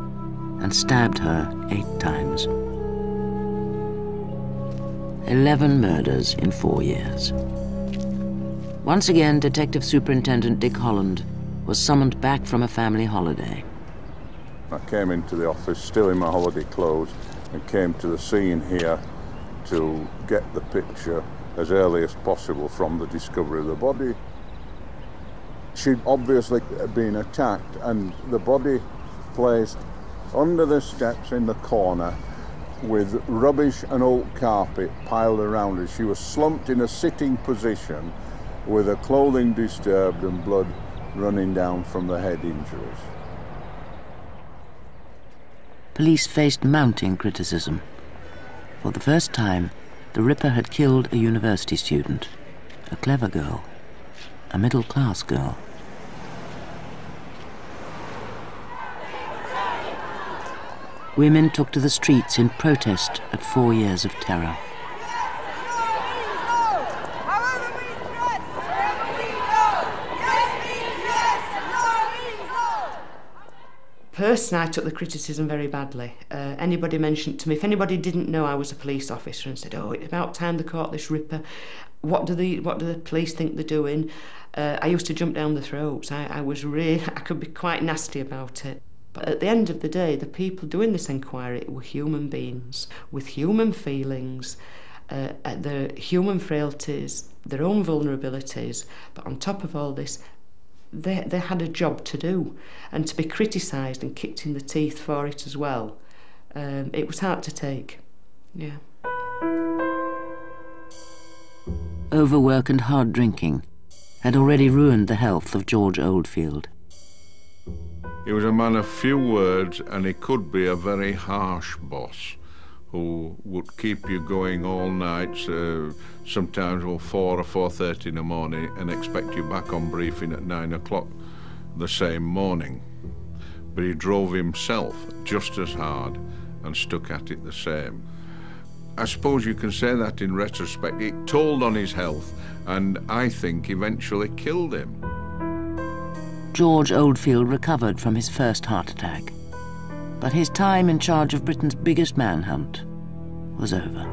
and stabbed her 8 times. 11 murders in 4 years. Once again, Detective Superintendent Dick Holland was summoned back from a family holiday. I came into the office still in my holiday clothes and came to the scene here to get the picture as early as possible from the discovery of the body. She'd obviously been attacked, and the body placed under the steps in the corner with rubbish and old carpet piled around her. She was slumped in a sitting position with her clothing disturbed and blood running down from the head injuries. Police faced mounting criticism. For the first time, the Ripper had killed a university student, a clever girl, a middle-class girl. Women took to the streets in protest at 4 years of terror. Personally, I took the criticism very badly. Anybody mentioned to me, if anybody didn't know I was a police officer and said, "Oh, it's about time they caught this Ripper. What do the police think they're doing?" I used to jump down the throats. I could be quite nasty about it. But at the end of the day, the people doing this inquiry were human beings with human feelings, their human frailties, their own vulnerabilities. But on top of all this, they had a job to do, and to be criticised and kicked in the teeth for it as well, it was hard to take. Yeah. Overwork and hard drinking had already ruined the health of George Oldfield. He was a man of few words, and he could be a very harsh boss who would keep you going all night, sometimes till 4 or 4:30 in the morning, and expect you back on briefing at 9 o'clock the same morning. But he drove himself just as hard and stuck at it the same. I suppose you can say that in retrospect. It told on his health, and I think eventually killed him. George Oldfield recovered from his first heart attack, but his time in charge of Britain's biggest manhunt was over.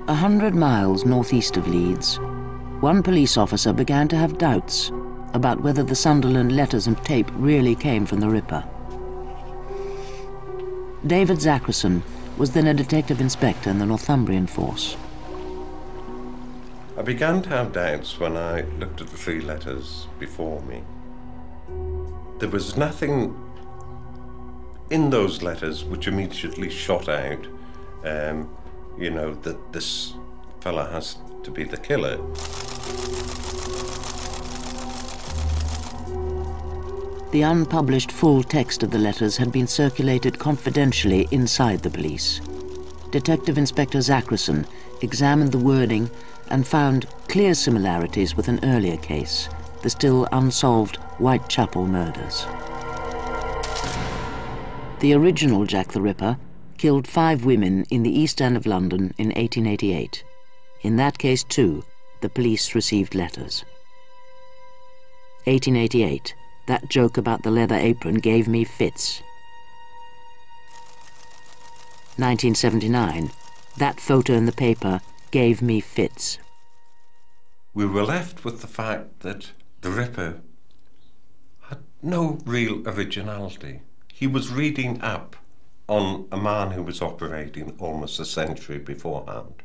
A 100 miles northeast of Leeds, one police officer began to have doubts about whether the Sunderland letters and tape really came from the Ripper. David Zackerson was then a detective inspector in the Northumbrian force. I began to have doubts when I looked at the 3 letters before me. There was nothing in those letters which immediately shot out, you know, that this fella has to be the killer. The unpublished full text of the letters had been circulated confidentially inside the police. Detective Inspector Zackerson examined the wording and found clear similarities with an earlier case, the still unsolved Whitechapel murders. The original Jack the Ripper killed 5 women in the East End of London in 1888. In that case, too, the police received letters. 1888. That joke about the leather apron gave me fits. 1979. That photo in the paper gave me fits. We were left with the fact that the Ripper had no real originality. He was reading up on a man who was operating almost a century beforehand.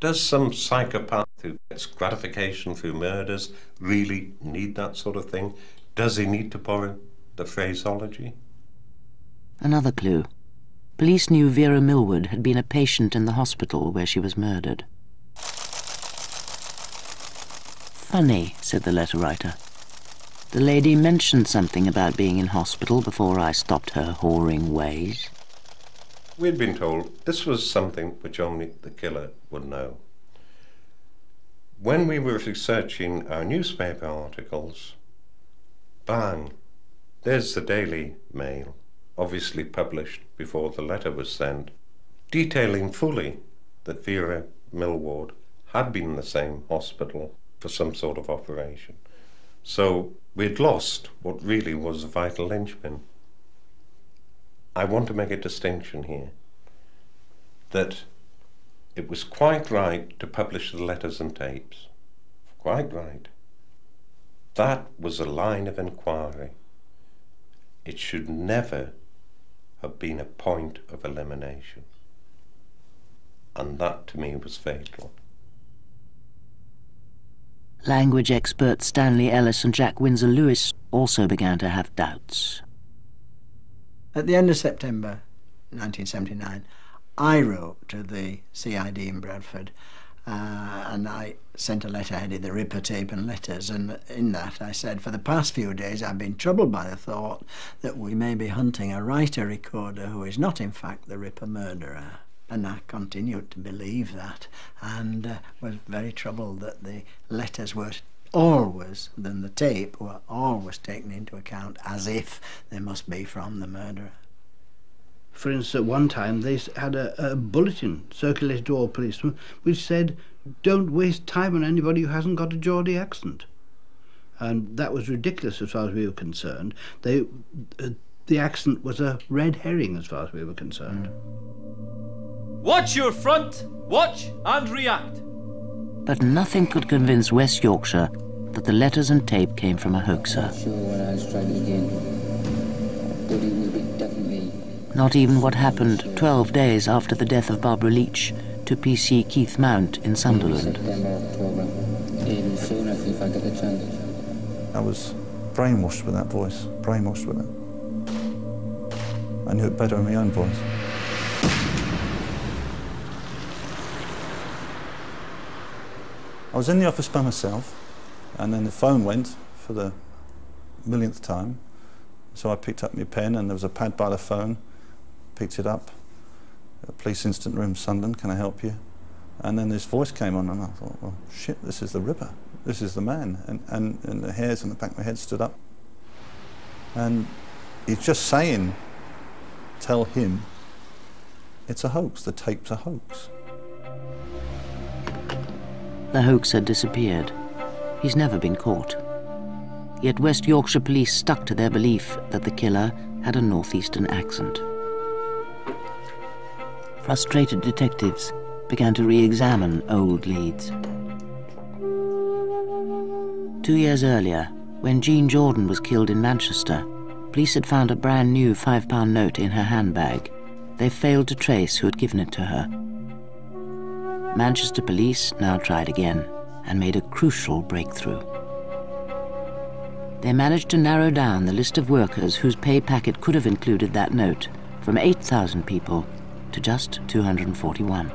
Does some psychopath who gets gratification through murders really need that sort of thing? Does he need to borrow the phraseology? Another clue. Police knew Vera Millward had been a patient in the hospital where she was murdered. Funny, said the letter writer. The lady mentioned something about being in hospital before I stopped her whoring ways. We'd been told this was something which only the killer would know. When we were researching our newspaper articles, bang, there's the Daily Mail, obviously published before the letter was sent, detailing fully that Vera Millward had been in the same hospital for some sort of operation. So we'd lost what really was a vital linchpin. I want to make a distinction here, that it was quite right to publish the letters and tapes. Quite right. That was a line of inquiry. It should never have been a point of elimination. And that to me was fatal. Language experts Stanley Ellis and Jack Windsor Lewis also began to have doubts. At the end of September 1979, I wrote to the CID in Bradford and I sent a letter headed The Ripper Tape and Letters, and in that I said, for the past few days I've been troubled by the thought that we may be hunting a writer-recorder who is not in fact the Ripper murderer. And I continued to believe that, and was very troubled that the letters were always, then the tape were always taken into account as if they must be from the murderer. For instance, at one time they had a bulletin circulated to all policemen which said, don't waste time on anybody who hasn't got a Geordie accent. And that was ridiculous as far as we were concerned. The accent was a red herring as far as we were concerned. Watch your front, watch and react. But nothing could convince West Yorkshire that the letters and tape came from a hoaxer. Sure when I'll strike again, but it will be definitely. Not even what happened 12 days after the death of Barbara Leach to PC Keith Mount in Sunderland. Even sooner if I get the chance. I was brainwashed with that voice, brainwashed with it. I knew it better than my own voice. I was in the office by myself, and then the phone went for the millionth time. So I picked up my pen, and there was a pad by the phone. Picked it up. Police Instant Room, Sunderland, can I help you? And then this voice came on, and I thought, well, shit, this is the Ripper. This is the man. And the hairs on the back of my head stood up. And he's just saying, tell him it's a hoax, the tape's a hoax. The hoax had disappeared. He's never been caught. Yet West Yorkshire police stuck to their belief that the killer had a northeastern accent. Frustrated detectives began to re-examine old leads. 2 years earlier, when Jean Jordan was killed in Manchester, police had found a brand new £5 note in her handbag. They failed to trace who had given it to her. Manchester police now tried again and made a crucial breakthrough. They managed to narrow down the list of workers whose pay packet could have included that note from 8,000 people to just 241.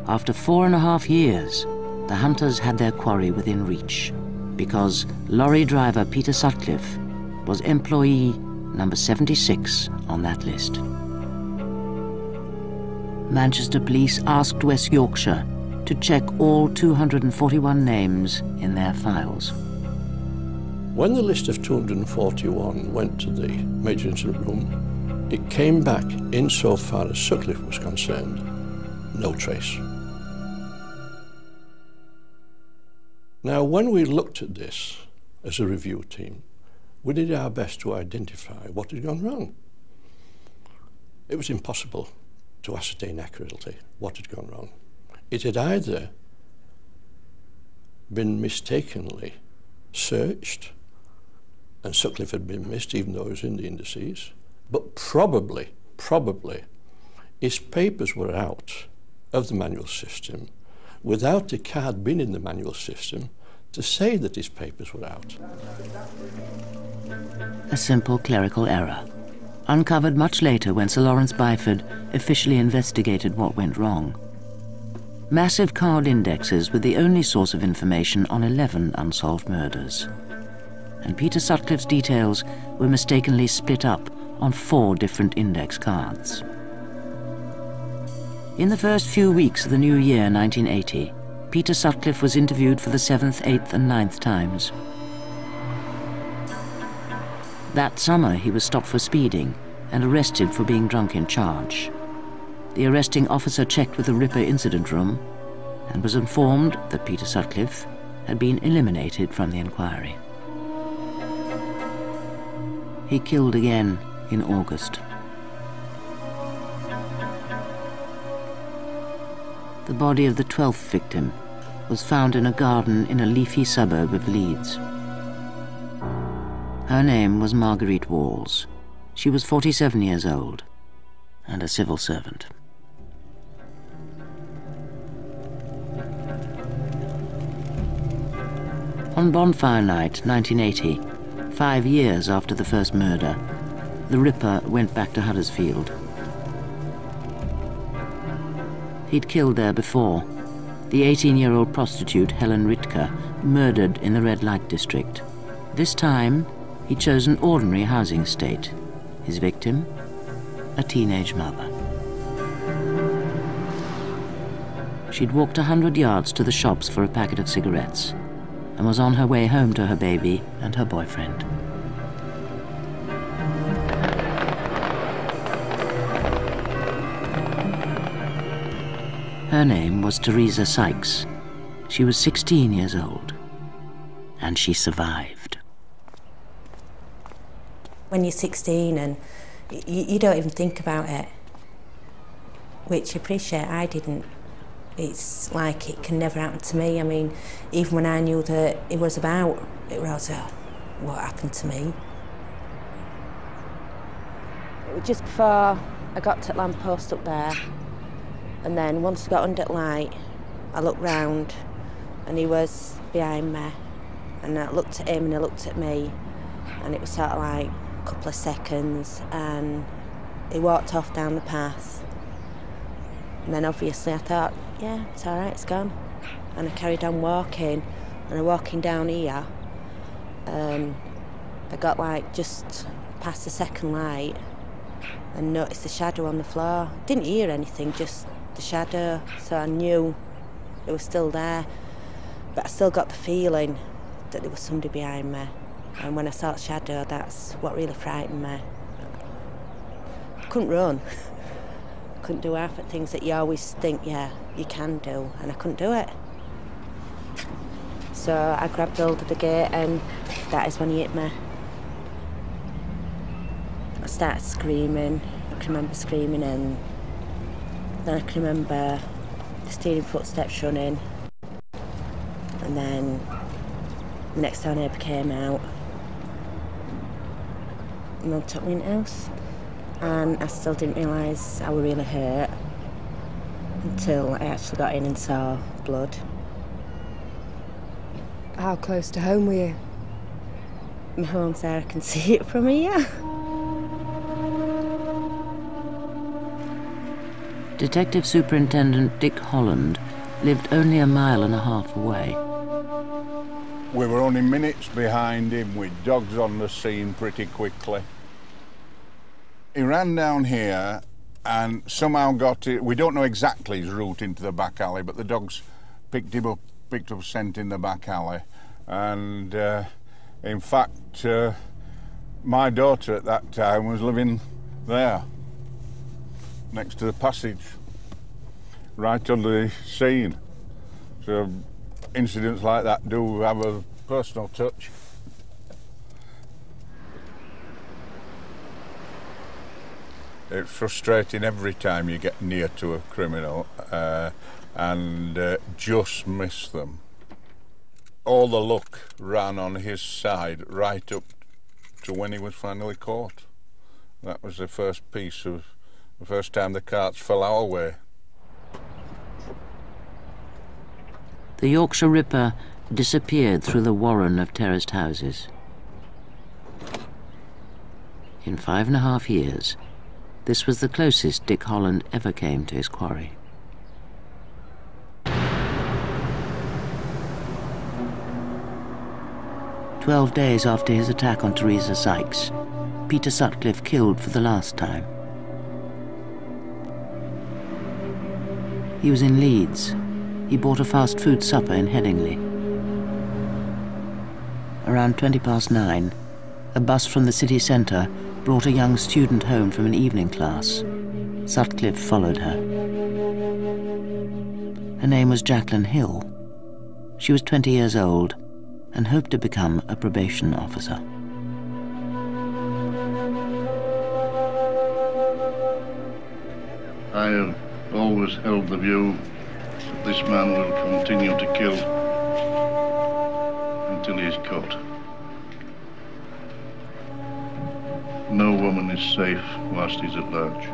After 4.5 years, the hunters had their quarry within reach because lorry driver Peter Sutcliffe was employee number 76 on that list. Manchester police asked West Yorkshire to check all 241 names in their files. When the list of 241 went to the Major Incident Room, it came back insofar as Sutcliffe was concerned, no trace. Now, when we looked at this as a review team, we did our best to identify what had gone wrong. It was impossible to ascertain accurately what had gone wrong. It had either been mistakenly searched and Sutcliffe had been missed even though he was in the indices, but probably his papers were out of the manual system without the card being in the manual system to say that his papers were out. A simple clerical error, uncovered much later when Sir Lawrence Byford officially investigated what went wrong. Massive card indexes were the only source of information on 11 unsolved murders. And Peter Sutcliffe's details were mistakenly split up on 4 different index cards. In the first few weeks of the new year, 1980, Peter Sutcliffe was interviewed for the 7th, 8th and 9th times. That summer, he was stopped for speeding and arrested for being drunk in charge. The arresting officer checked with the Ripper incident room and was informed that Peter Sutcliffe had been eliminated from the inquiry. He killed again in August. The body of the 12th victim was found in a garden in a leafy suburb of Leeds. Her name was Marguerite Walls. She was 47 years old and a civil servant. On Bonfire Night, 1980, 5 years after the first murder, the Ripper went back to Huddersfield. He'd killed there before, the 18-year-old prostitute Helen Ritka, murdered in the red light district. This time, he chose an ordinary housing estate. His victim, a teenage mother. She'd walked 100 yards to the shops for a packet of cigarettes and was on her way home to her baby and her boyfriend. Her name was Teresa Sykes. She was 16 years old, and she survived. When you're 16 and you don't even think about it, which I appreciate I didn't. It's like it can never happen to me. I mean, even when I knew that it was about, it was, what happened to me? just before I got to the lamppost up there, and then once I got under the light, I looked round and he was behind me, and I looked at him and he looked at me, and it was sort of like a couple of seconds, and he walked off down the path, and then obviously I thought, yeah, it's all right, it's gone, and I carried on walking, and I'm walking down here, and I got like just past the second light and noticed the shadow on the floor. Didn't hear anything, just the shadow, so I knew it was still there, but I still got the feeling that there was somebody behind me, and when I saw the shadow, that's what really frightened me. I couldn't run. I couldn't do half the things that you always think, yeah, you can do, and I couldn't do it. So I grabbed hold of the gate, and that is when he hit me. I started screaming. I can remember screaming, and then I can remember the steering footsteps running, and then the next door neighbour came out, and then took me in the house, and I still didn't realise I was really hurt until I actually got in and saw blood. How close to home were you? My home's there, I can see it from here. Detective Superintendent Dick Holland lived only 1.5 miles away. We were only minutes behind him with dogs on the scene pretty quickly. He ran down here and somehow got it. We don't know exactly his route into the back alley, but the dogs picked up scent in the back alley. And in fact, my daughter at that time was living there, next to the passage, right under the scene. So incidents like that do have a personal touch. It's frustrating every time you get near to a criminal and just miss them. All the luck ran on his side right up to when he was finally caught. That was the first time the carts fell our way. The Yorkshire Ripper disappeared through the warren of terraced houses. In 5.5 years, this was the closest Dick Holland ever came to his quarry. "12 days after his attack on Teresa Sykes, Peter Sutcliffe killed for the last time. He was in Leeds. He bought a fast food supper in Headingley. Around 9:20, a bus from the city centre brought a young student home from an evening class. Sutcliffe followed her. Her name was Jacqueline Hill. She was 20 years old and hoped to become a probation officer. I have always held the view that this man will continue to kill until he is caught. No woman is safe whilst he's at large.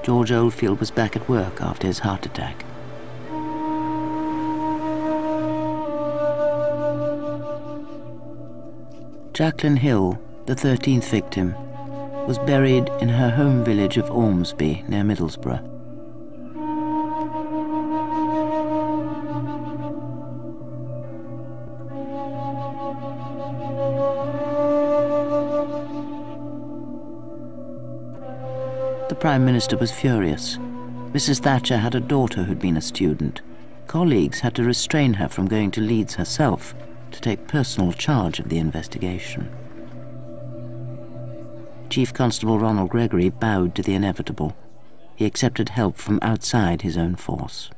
George Oldfield was back at work after his heart attack. Jacqueline Hill, the 13th victim, was buried in her home village of Ormsby near Middlesbrough. The Prime Minister was furious. Mrs. Thatcher had a daughter who'd been a student. Colleagues had to restrain her from going to Leeds herself to take personal charge of the investigation. Chief Constable Ronald Gregory bowed to the inevitable. He accepted help from outside his own force.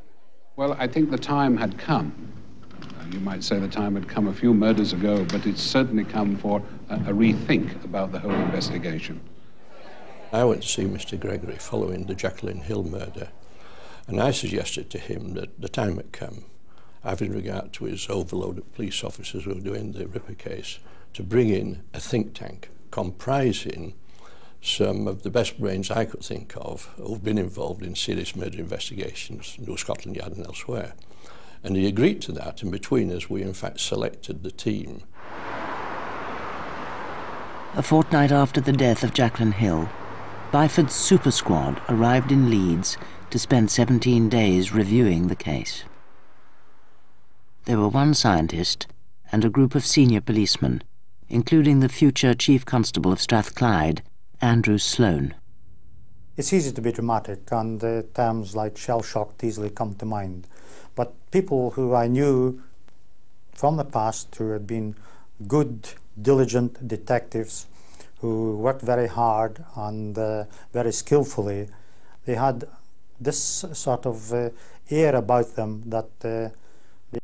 Well, I think the time had come. You might say the time had come a few murders ago, but it's certainly come for a rethink about the whole investigation. I went to see Mr. Gregory following the Jacqueline Hill murder, and I suggested to him that the time had come, having regard to his overload of police officers who were doing the Ripper case, to bring in a think tank comprising some of the best brains I could think of who've been involved in serious murder investigations, New Scotland Yard and elsewhere. And he agreed to that, and between us we in fact selected the team. A fortnight after the death of Jacqueline Hill, Byford's super squad arrived in Leeds to spend 17 days reviewing the case. There were one scientist and a group of senior policemen, including the future Chief Constable of Strathclyde, Andrew Sloane. It's easy to be dramatic, and terms like shell-shocked easily come to mind. But people who I knew from the past, who had been good, diligent detectives, who worked very hard and very skillfully, they had this sort of air about them that they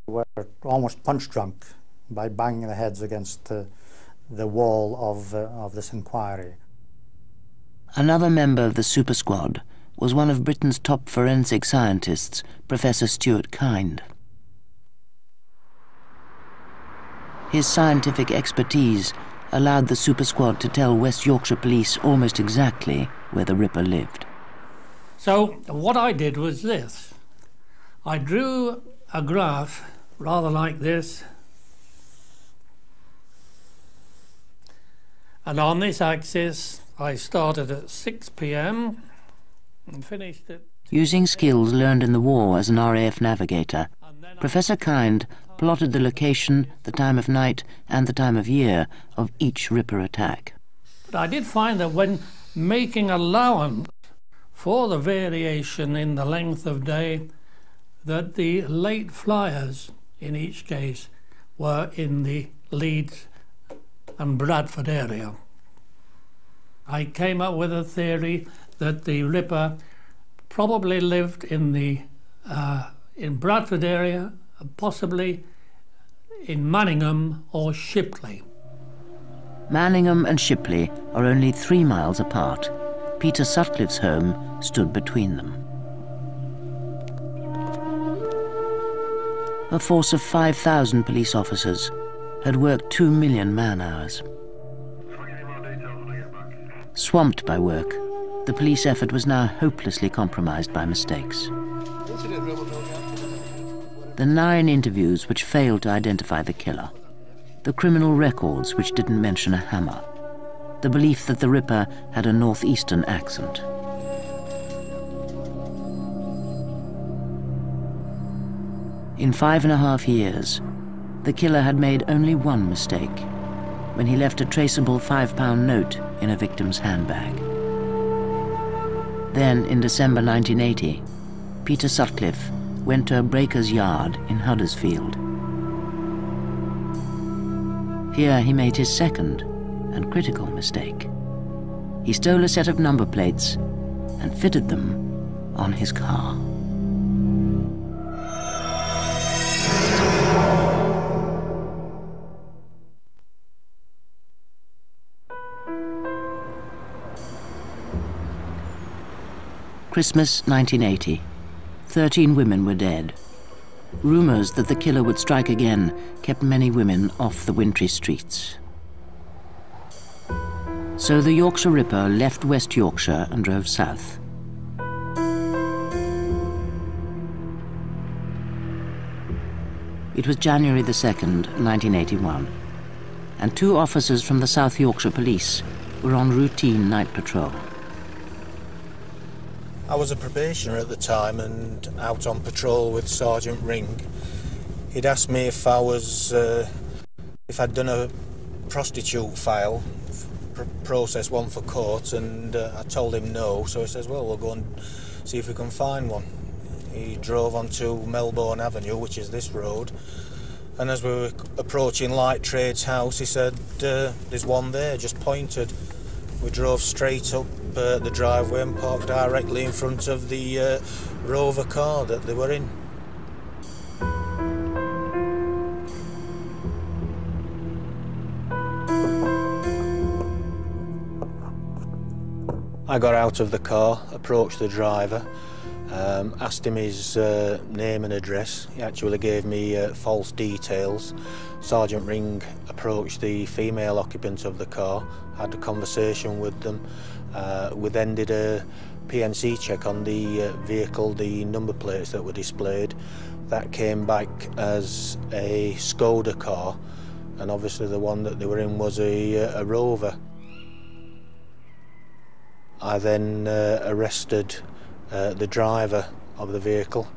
were almost punch-drunk by banging their heads against the wall of this inquiry. Another member of the super squad was one of Britain's top forensic scientists, Professor Stuart Kind. His scientific expertise allowed the super squad to tell West Yorkshire Police almost exactly where the Ripper lived. So what I did was this. I drew a graph rather like this, and on this axis I started at 6 p.m. and finished at... Using skills learned in the war as an RAF navigator, Professor Kind plotted the location, the time of night and the time of year of each Ripper attack. But I did find that when making allowance for the variation in the length of day, that the late flyers in each case were in the Leeds and Bradford area. I came up with a theory that the Ripper probably lived in the in Bradford area, possibly in Manningham or Shipley. Manningham and Shipley are only 3 miles apart. Peter Sutcliffe's home stood between them. A force of 5,000 police officers had worked 2 million man-hours. Swamped by work, the police effort was now hopelessly compromised by mistakes. The 9 interviews which failed to identify the killer, the criminal records which didn't mention a hammer, the belief that the Ripper had a northeastern accent. In 5.5 years, the killer had made only one mistake, when he left a traceable £5 note in a victim's handbag. Then, in December 1980, Peter Sutcliffe went to a breaker's yard in Huddersfield. Here he made his second and critical mistake. He stole a set of number plates and fitted them on his car. Christmas 1980. 13 women were dead. Rumours that the killer would strike again kept many women off the wintry streets. So the Yorkshire Ripper left West Yorkshire and drove south. It was January the 2nd, 1981, and 2 officers from the South Yorkshire Police were on routine night patrol. I was a probationer at the time and out on patrol with Sergeant Ring. He'd asked me if I'd done a prostitute file, process one for court, and I told him no, so he says, well, we'll go and see if we can find one. He drove onto Melbourne Avenue, which is this road, and as we were approaching Light Trade's house, he said, there's one there, just pointed. We drove straight up the driveway and parked directly in front of the Rover car that they were in. I got out of the car, approached the driver, asked him his name and address. He actually gave me false details. Sergeant Ring approached the female occupant of the car, had a conversation with them, We then did a PNC check on the vehicle, the number plates that were displayed. That came back as a Skoda car, and obviously the one that they were in was a Rover. I then arrested the driver of the vehicle,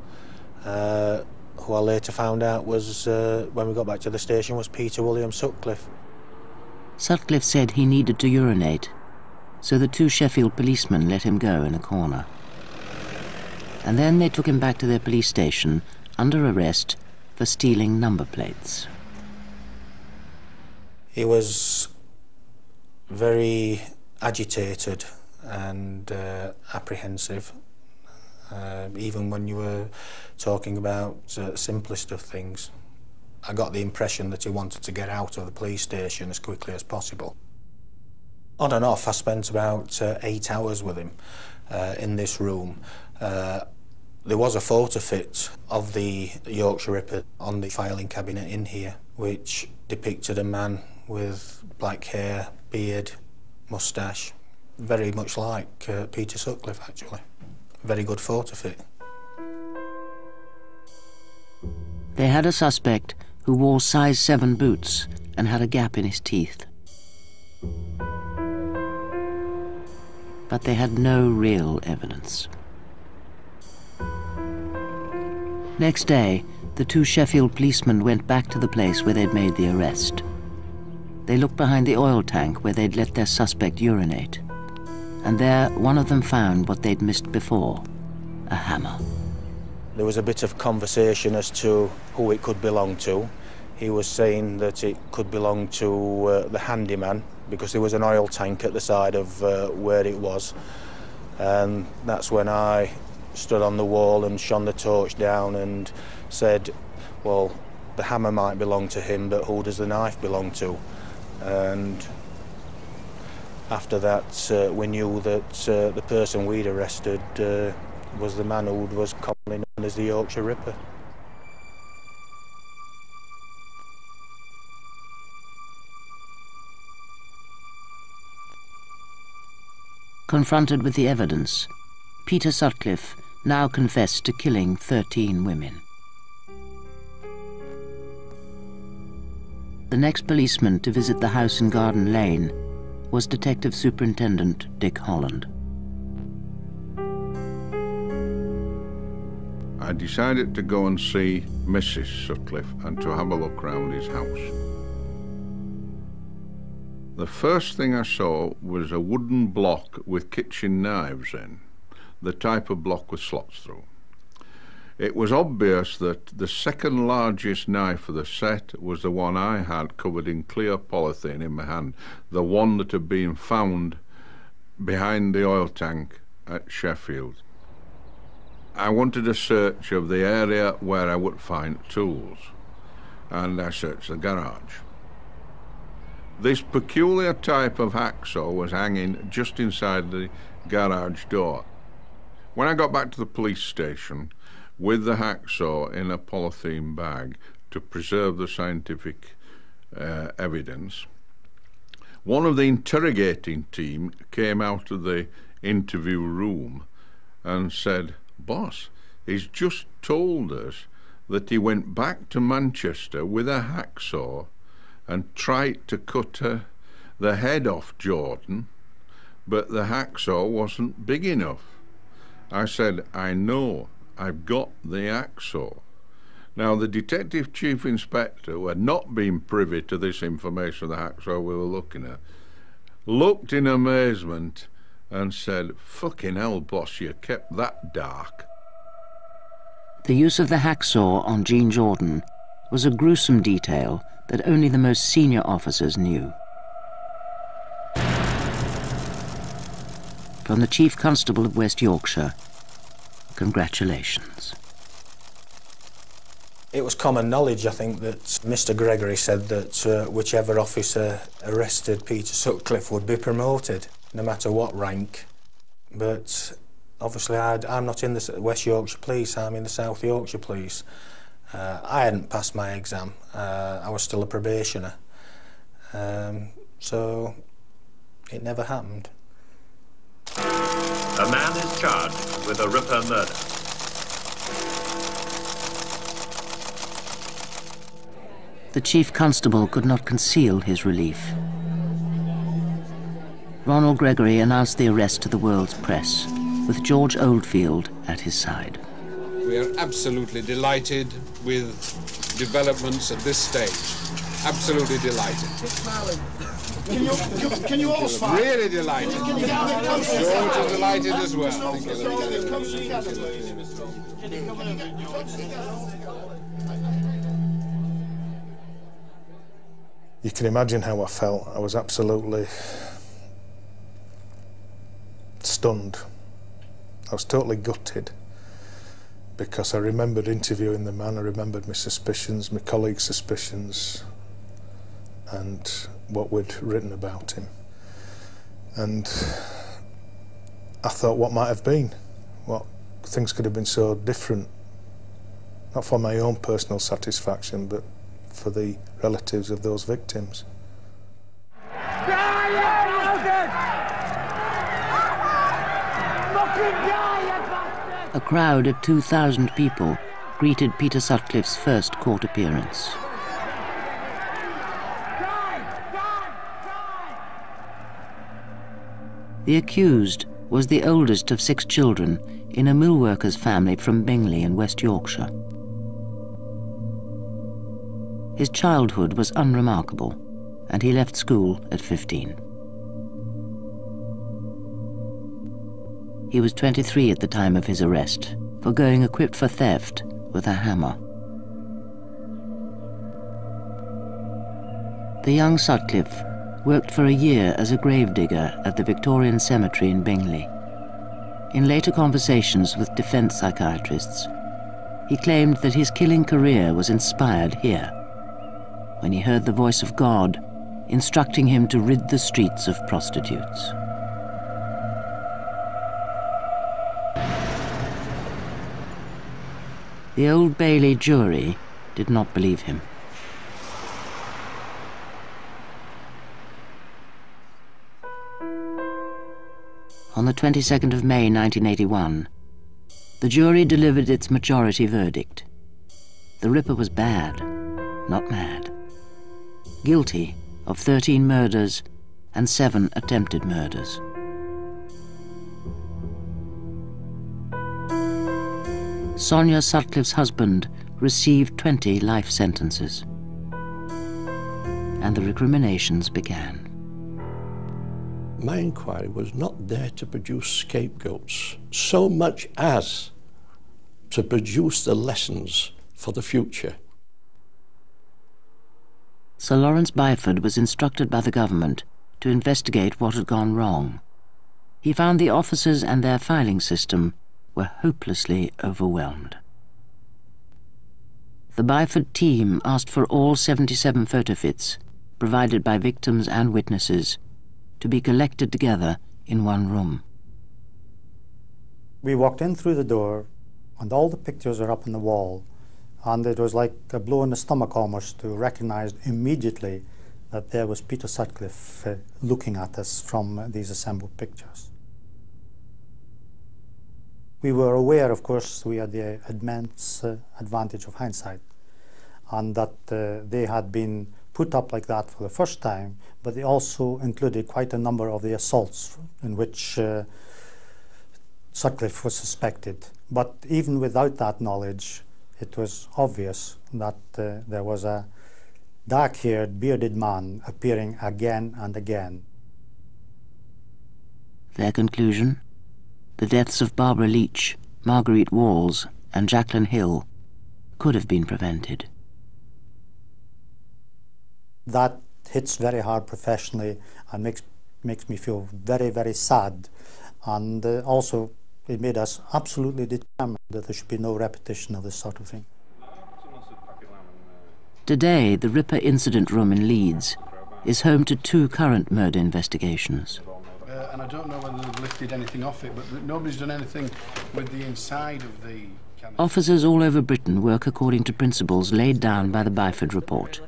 who I later found out was, when we got back to the station, was Peter William Sutcliffe. Sutcliffe said he needed to urinate, so the 2 Sheffield policemen let him go in a corner. And then they took him back to their police station under arrest for stealing number plates. He was very agitated and apprehensive, even when you were talking about simplest of things. I got the impression that he wanted to get out of the police station as quickly as possible. On and off, I spent about 8 hours with him in this room. There was a photo fit of the Yorkshire Ripper on the filing cabinet in here, which depicted a man with black hair, beard, moustache, very much like Peter Sutcliffe, actually. Very good photo fit. They had a suspect who wore size 7 boots and had a gap in his teeth. But they had no real evidence. Next day, the 2 Sheffield policemen went back to the place where they'd made the arrest. They looked behind the oil tank where they'd let their suspect urinate. And there, one of them found what they'd missed before, a hammer. There was a bit of conversation as to who it could belong to. He was saying that it could belong to the handyman, because there was an oil tank at the side of where it was. And that's when I stood on the wall and shone the torch down and said, well, the hammer might belong to him, but who does the knife belong to? And after that, we knew that the person we'd arrested was the man who was commonly known as the Yorkshire Ripper. Confronted with the evidence, Peter Sutcliffe now confessed to killing 13 women. The next policeman to visit the house in Garden Lane was Detective Superintendent Dick Holland. I decided to go and see Mrs. Sutcliffe and to have a look round his house. The first thing I saw was a wooden block with kitchen knives in, the type of block with slots through. It was obvious that the second largest knife of the set was the one I had covered in clear polythene in my hand, the one that had been found behind the oil tank at Sheffield. I wanted a search of the area where I would find tools, and I searched the garage. This peculiar type of hacksaw was hanging just inside the garage door. When I got back to the police station with the hacksaw in a polythene bag to preserve the scientific evidence, one of the interrogating team came out of the interview room and said, "Boss, he's just told us that he went back to Manchester with a hacksaw and tried to cut the head off Jordan, but the hacksaw wasn't big enough." I said, "I know, I've got the hacksaw." Now, the Detective Chief Inspector, who had not been privy to this information, the hacksaw we were looking at, looked in amazement and said, "Fucking hell, boss, you kept that dark." The use of the hacksaw on Jean Jordan was a gruesome detail that only the most senior officers knew. From the Chief Constable of West Yorkshire, congratulations. It was common knowledge, I think, that Mr. Gregory said that whichever officer arrested Peter Sutcliffe would be promoted, no matter what rank. But obviously I'm not in the West Yorkshire Police, I'm in the South Yorkshire Police. I hadn't passed my exam, I was still a probationer, so it never happened. A man is charged with a Ripper murder. The chief constable could not conceal his relief. Ronald Gregory announced the arrest to the world's press, with George Oldfield at his side. We are absolutely delighted with developments at this stage. Absolutely delighted. Can you all smile? Really delighted. George is delighted as well. You can imagine how I felt. I was absolutely stunned. I was totally gutted, because I remembered interviewing the man, I remembered my suspicions, my colleagues' suspicions, and what we'd written about him. And I thought, what might have been? What things could have been so different, not for my own personal satisfaction, but for the relatives of those victims. A crowd of 2,000 people greeted Peter Sutcliffe's first court appearance. The accused was the oldest of 6 children in a mill worker's family from Bingley in West Yorkshire. His childhood was unremarkable, and he left school at 15. He was 23 at the time of his arrest, for going equipped for theft with a hammer. The young Sutcliffe worked for a year as a gravedigger at the Victorian Cemetery in Bingley. In later conversations with defence psychiatrists, he claimed that his killing career was inspired here, when he heard the voice of God instructing him to rid the streets of prostitutes. The Old Bailey jury did not believe him. On the 22nd of May 1981, the jury delivered its majority verdict. The Ripper was bad, not mad. Guilty of 13 murders and 7 attempted murders. Sonia Sutcliffe's husband received 20 life sentences, and the recriminations began. My inquiry was not there to produce scapegoats, so much as to produce the lessons for the future. Sir Lawrence Byford was instructed by the government to investigate what had gone wrong. He found the officers and their filing system were hopelessly overwhelmed. The Byford team asked for all 77 photofits, provided by victims and witnesses, to be collected together in one room. We walked in through the door, and all the pictures are up on the wall, and it was like a blow in the stomach almost to recognize immediately that there was Peter Sutcliffe looking at us from these assembled pictures. We were aware, of course, we had the immense advantage of hindsight, and that they had been put up like that for the first time, but they also included quite a number of the assaults in which Sutcliffe was suspected. But even without that knowledge, it was obvious that there was a dark-haired, bearded man appearing again and again. Their conclusion? The deaths of Barbara Leach, Marguerite Walls, and Jacqueline Hill could have been prevented. That hits very hard professionally and makes me feel very, very sad. And also, it made us absolutely determined that there should be no repetition of this sort of thing. Today, the Ripper incident room in Leeds is home to 2 current murder investigations. And I don't know whether they've lifted anything off it, but nobody's done anything with the inside of the... Officers all over Britain work according to principles laid down by the Byford Report.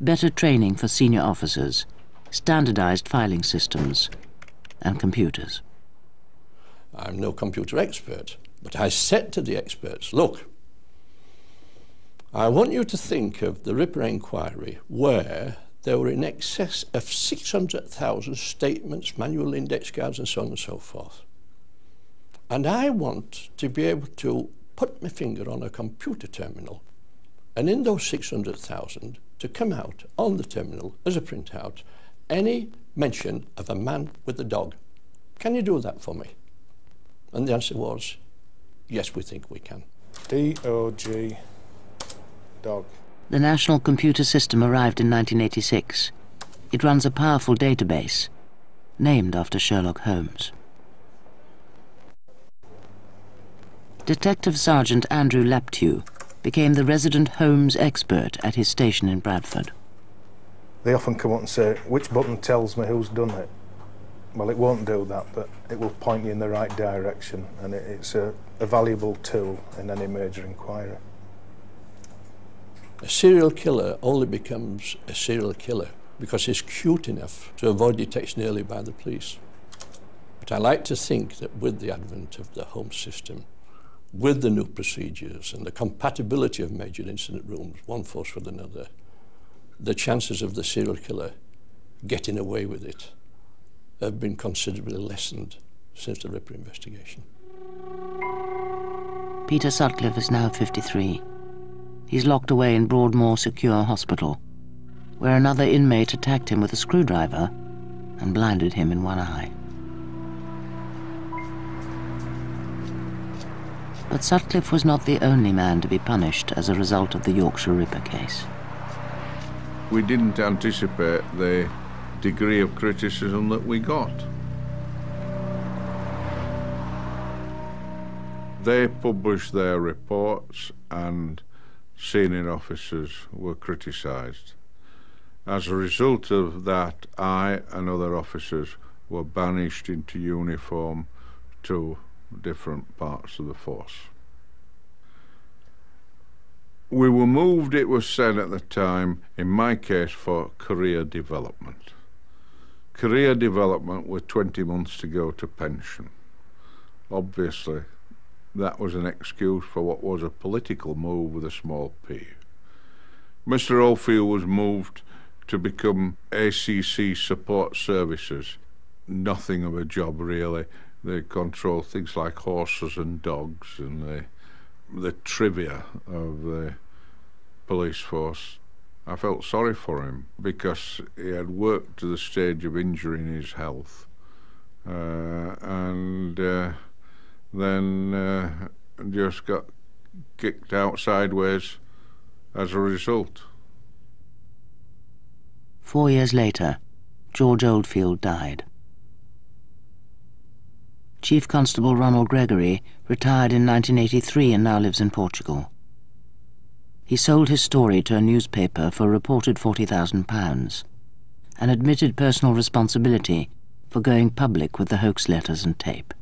Better training for senior officers, standardized filing systems, and computers. I'm no computer expert, but I said to the experts, look, I want you to think of the Ripper inquiry where there were in excess of 600,000 statements, manual index cards and so on and so forth. And I want to be able to put my finger on a computer terminal and in those 600,000 to come out on the terminal as a printout any mention of a man with a dog. Can you do that for me? And the answer was, yes, we think we can. D-O-G, dog. The National Computer System arrived in 1986. It runs a powerful database, named after Sherlock Holmes. Detective Sergeant Andrew Laptew became the resident Holmes expert at his station in Bradford. They often come up and say, which button tells me who's done it? Well, it won't do that, but it will point you in the right direction, and it's a valuable tool in any major inquiry. A serial killer only becomes a serial killer because he's cute enough to avoid detection early by the police. But I like to think that with the advent of the Holmes system, with the new procedures and the compatibility of major incident rooms, one force with another, the chances of the serial killer getting away with it have been considerably lessened since the Ripper investigation. Peter Sutcliffe is now 53. He's locked away in Broadmoor Secure Hospital, where another inmate attacked him with a screwdriver and blinded him in one eye. But Sutcliffe was not the only man to be punished as a result of the Yorkshire Ripper case. We didn't anticipate the degree of criticism that we got. They published their reports and senior officers were criticised. As a result of that, I and other officers were banished into uniform to different parts of the force. We were moved, it was said at the time, in my case, for career development. Career development with 20 months to go to pension. Obviously, that was an excuse for what was a political move with a small p. Mr. Oldfield was moved to become ACC Support Services. Nothing of a job, really. They control things like horses and dogs and the trivia of the police force. I felt sorry for him because he had worked to the stage of injuring his health and then just got kicked out sideways as a result. 4 years later, George Oldfield died. Chief Constable Ronald Gregory retired in 1983 and now lives in Portugal. He sold his story to a newspaper for a reported £40,000 and admitted personal responsibility for going public with the hoax letters and tape.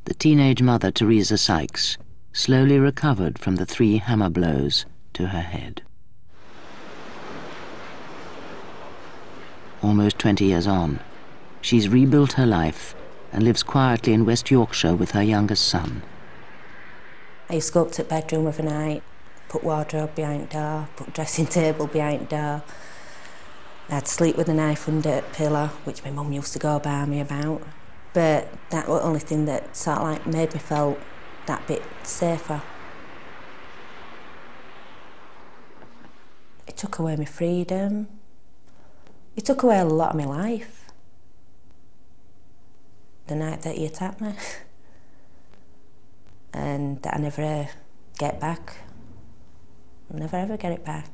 The teenage mother, Teresa Sykes, slowly recovered from the 3 hammer blows to her head. Almost 20 years on, she's rebuilt her life and lives quietly in West Yorkshire with her youngest son. I used to go up to the bedroom of a night, put wardrobe behind door, put dressing table behind door. I'd sleep with a knife under a pillow, which my mum used to go by me about. But that was the only thing that sort of like made me feel that bit safer. It took away my freedom. It took away a lot of my life. The night that he attacked me. And that I never get back. I'll never ever get it back.